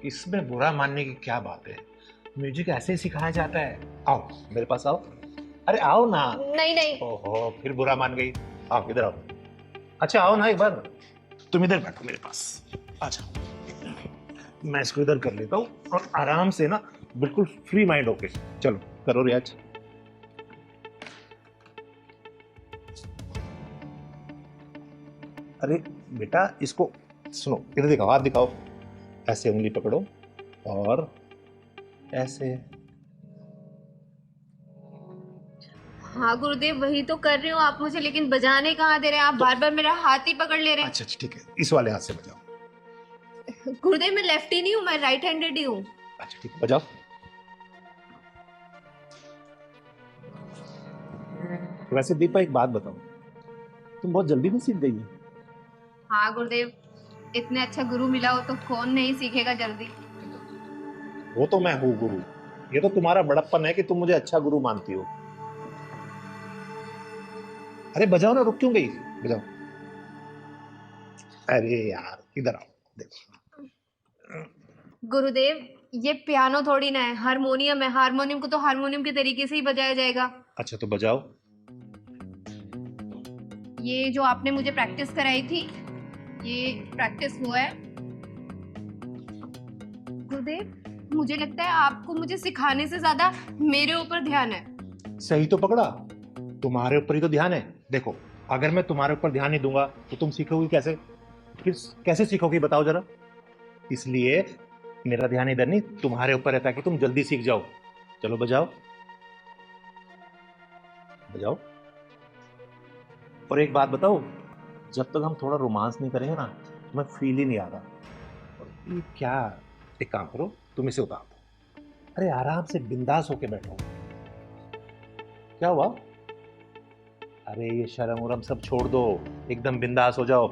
इसमें बुरा मानने की क्या बात है? म्यूजिक ऐसे ही सिखाया जाता है। आओ मेरे पास आओ। अरे आओ ना। नहीं नहीं। ओहो, फिर बुरा मान गई। आओ इधर आओ। अच्छा आओ ना एक बार। तुम इधर बैठो मेरे पास। अच्छा, मैं इसको इधर कर लेता हूँ और आराम से ना, बिल्कुल फ्री माइंड होके चलो करो रियाज। अरे बेटा, इसको सुनो, इधर दिखाओ, हाथ दिखाओ। ऐसे उंगली पकड़ो और ऐसे। हाँ गुरुदेव, वही तो कर रही हूँ, आप मुझे लेकिन बजाने कहाँ दे रहे हैं? आप बार बार मेरा हाथ ही पकड़ ले रहे हैं। अच्छा ठीक है, इस वाले हाथ से बजाओ। गुरुदेव मैं लेफ्टी नहीं हूँ, मैं राइट हैंडेड ही हूँ। अच्छा ठीक है, बजाओ। वैसे दीपा एक बात बताओ, तुम बहुत जल्दी में सीख गई हो। हाँ गुरुदेव, इतने अच्छा गुरु मिला हो तो कौन नहीं सीखेगा जल्दी। वो तो मैं हूँ गुरु, ये तो तुम्हारा बड़प्पन है कि तुम मुझे अच्छा गुरु मानती हो। अरे बजाओ ना, रुक क्यों गई? बजाओ। अरे यार इधर आओ, देखो। गुरुदेव ये पियानो थोड़ी ना है, हारमोनियम है। हारमोनियम को तो हारमोनियम के तरीके से ही बजाया जाएगा। अच्छा तो बजाओ। ये जो आपने मुझे प्रैक्टिस कराई थी, ये प्रैक्टिस हुआ है। गुरुदेव मुझे लगता है आपको मुझे सिखाने से ज्यादा मेरे ऊपर ध्यान है। सही तो पकड़ा, तुम्हारे ऊपर ही तो ध्यान है। देखो, अगर मैं तुम्हारे ऊपर ध्यान नहीं दूंगा तो तुम सीखोगी कैसे? फिर कैसे सीखोगी बताओ जरा। इसलिए मेरा ध्यान इधर नहीं, तुम्हारे ऊपर है, ताकि तुम जल्दी सीख जाओ। चलो बजाओ बजाओ। और एक बात बताओ, जब तक हम थोड़ा रोमांस नहीं करेंगे ना, तुम्हें फील ही नहीं आ रहा। और ये क्या, एक काम करो, तुम इसे उतार दो। अरे आराम से बिंदास होके बैठो। क्या हुआ? अरे ये शर्म उरम सब छोड़ दो, एकदम बिंदास हो जाओ।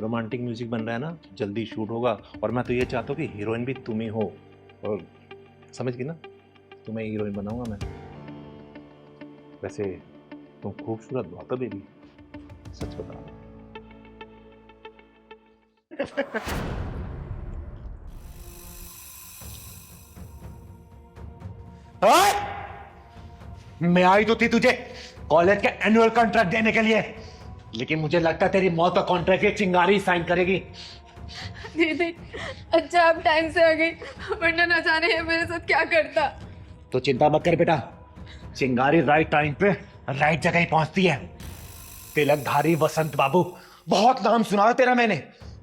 रोमांटिक म्यूजिक बन रहा है ना, जल्दी शूट होगा। और मैं तो ये चाहता हूँ कि हीरोइन भी तुम ही हो। और समझ गई ना, तुम्हें हीरोइन बनाऊंगा मैं। वैसे तुम खूबसूरत बहुत हो बेबी, सच बता। मैं आई तो थी तुझे कॉलेज के एनुअल कॉन्ट्रैक्ट देने के लिए, लेकिन मुझे लगता है तेरी मौत का कॉन्ट्रैक्ट ये चिंगारी साइन करेगी। दीदी अच्छा आप टाइम से आ गई, वरना न जाने ये मेरे साथ क्या करता। तो चिंता मत कर बेटा, चिंगारी राइट टाइम पे राइट जगह ही पहुंचती है। तिलकधारी वसंत बाबू, बहुत नाम सुना है तेरा मैंने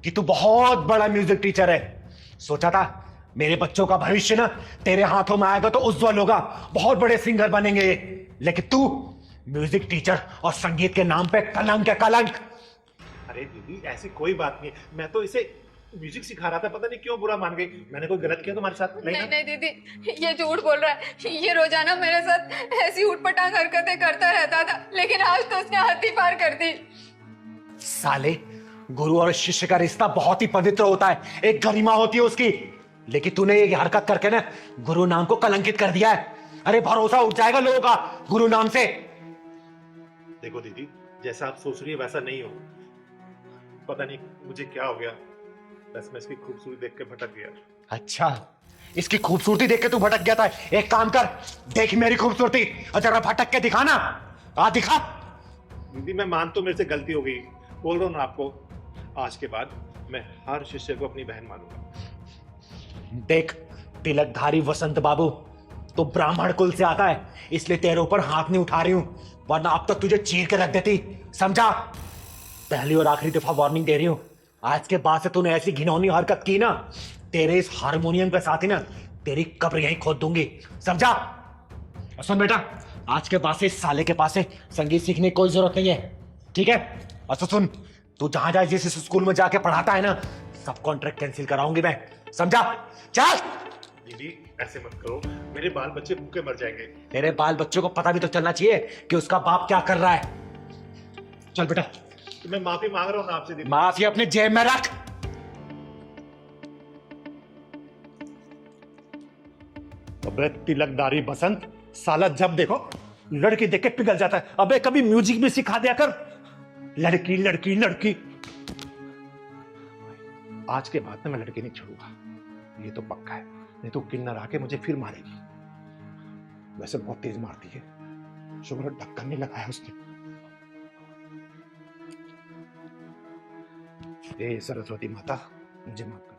कि तू बहुत बड़ा म्यूजिक टीचर है। सोचा था मेरे बच्चों का भविष्य ना तेरे हाथों में आएगा तो उज्जवल होगा, बहुत बड़े सिंगर बनेंगे ये। लेकिन तू म्यूजिक टीचर और संगीत के नाम पे कलंक है, कलंक। अरे दीदी ऐसी कोई बात नहीं, मैं तो इसे म्यूजिक सिखा रहा था, पता नहीं क्यों बुरा मान गई। मैंने कोई गलत किया तुम्हारे साथ? नहीं नहीं दीदी, ये झूठ बोल रहा है। ये रोजाना मेरे साथ ऐसी उठपटांग हरकतें करता रहता था, लेकिन आज तो उसने हद ही पार कर दी। साले, गुरु और शिष्य का रिश्ता बहुत ही पवित्र होता है, एक गरिमा होती है उसकी। लेकिन तूने ये हरकत करके ना गुरु नाम को कलंकित कर दिया है। अरे भरोसा उठ जाएगा लोगों का गुरु नाम से। देखो दीदी, जैसा आप सोच रही है वैसा नहीं हो। पता नहीं मुझे क्या हो गया, बस मैं इसकी खूबसूरती देख के भटक गया। अच्छा, इसकी खूबसूरती देख के तू भटक गया था। एक काम कर, देख मेरी खूबसूरती और जरा भटक के दिखा ना। आ दिखा। दीदी मैं मान तो मेरे से गलती हो गई, बोल रहा हूँ ना आपको, आज के बाद मैं हर शिष्य को अपनी बहन मानूंगा। देख तिलकधारी वसंत बाबू, तो ब्राह्मण कुल से आता है, इसलिए तेरे ऊपर हाथ नहीं उठा रही हूं, वरना अब तक तुझे चीर के रख देती। समझा? पहली और आखिरी दफा वार्निंग दे रही हूं, आज के बाद से तूने ऐसी घिनौनी हरकत की ना, तेरे इस हारमोनियम के साथ ही ना तेरी कब्र यहीं खोद दूंगी। समझा? और सुन बेटा, आज के बाद से इस साले के पास से संगीत सीखने की कोई जरूरत नहीं है, ठीक है? और तो सुन, तू जहां जाए जिस स्कूल में जाके पढ़ाता है ना, सब कॉन्ट्रैक्ट कैंसिल कराऊंगी मैं। समझा? चल। दीदी ऐसे मत करो, मेरे बाल बच्चे भूखे मर जाएंगे। तेरे बाल बच्चों को पता भी तो चलना चाहिए कि उसका बाप क्या कर रहा है। चल बेटा। तो मैं माफी मांग रहा हूँ ना आपसे दीदी। माफी अपने जेब में रख। अबे तिलकधारी बसंत, साला जब देखो लड़की देख के पिघल जाता है। अबे कभी म्यूजिक भी सिखा दिया कर। लड़की लड़की लड़की। आज के बाद में मैं लड़की नहीं छोड़ूंगा, ये तो पक्का है। नहीं तो किन्नर आके मुझे फिर मारेगी। वैसे बहुत तेज मारती है, शुक्र ढक्कन नहीं लगाया उसने। हे सरस्वती माता, मुझे माफ कर।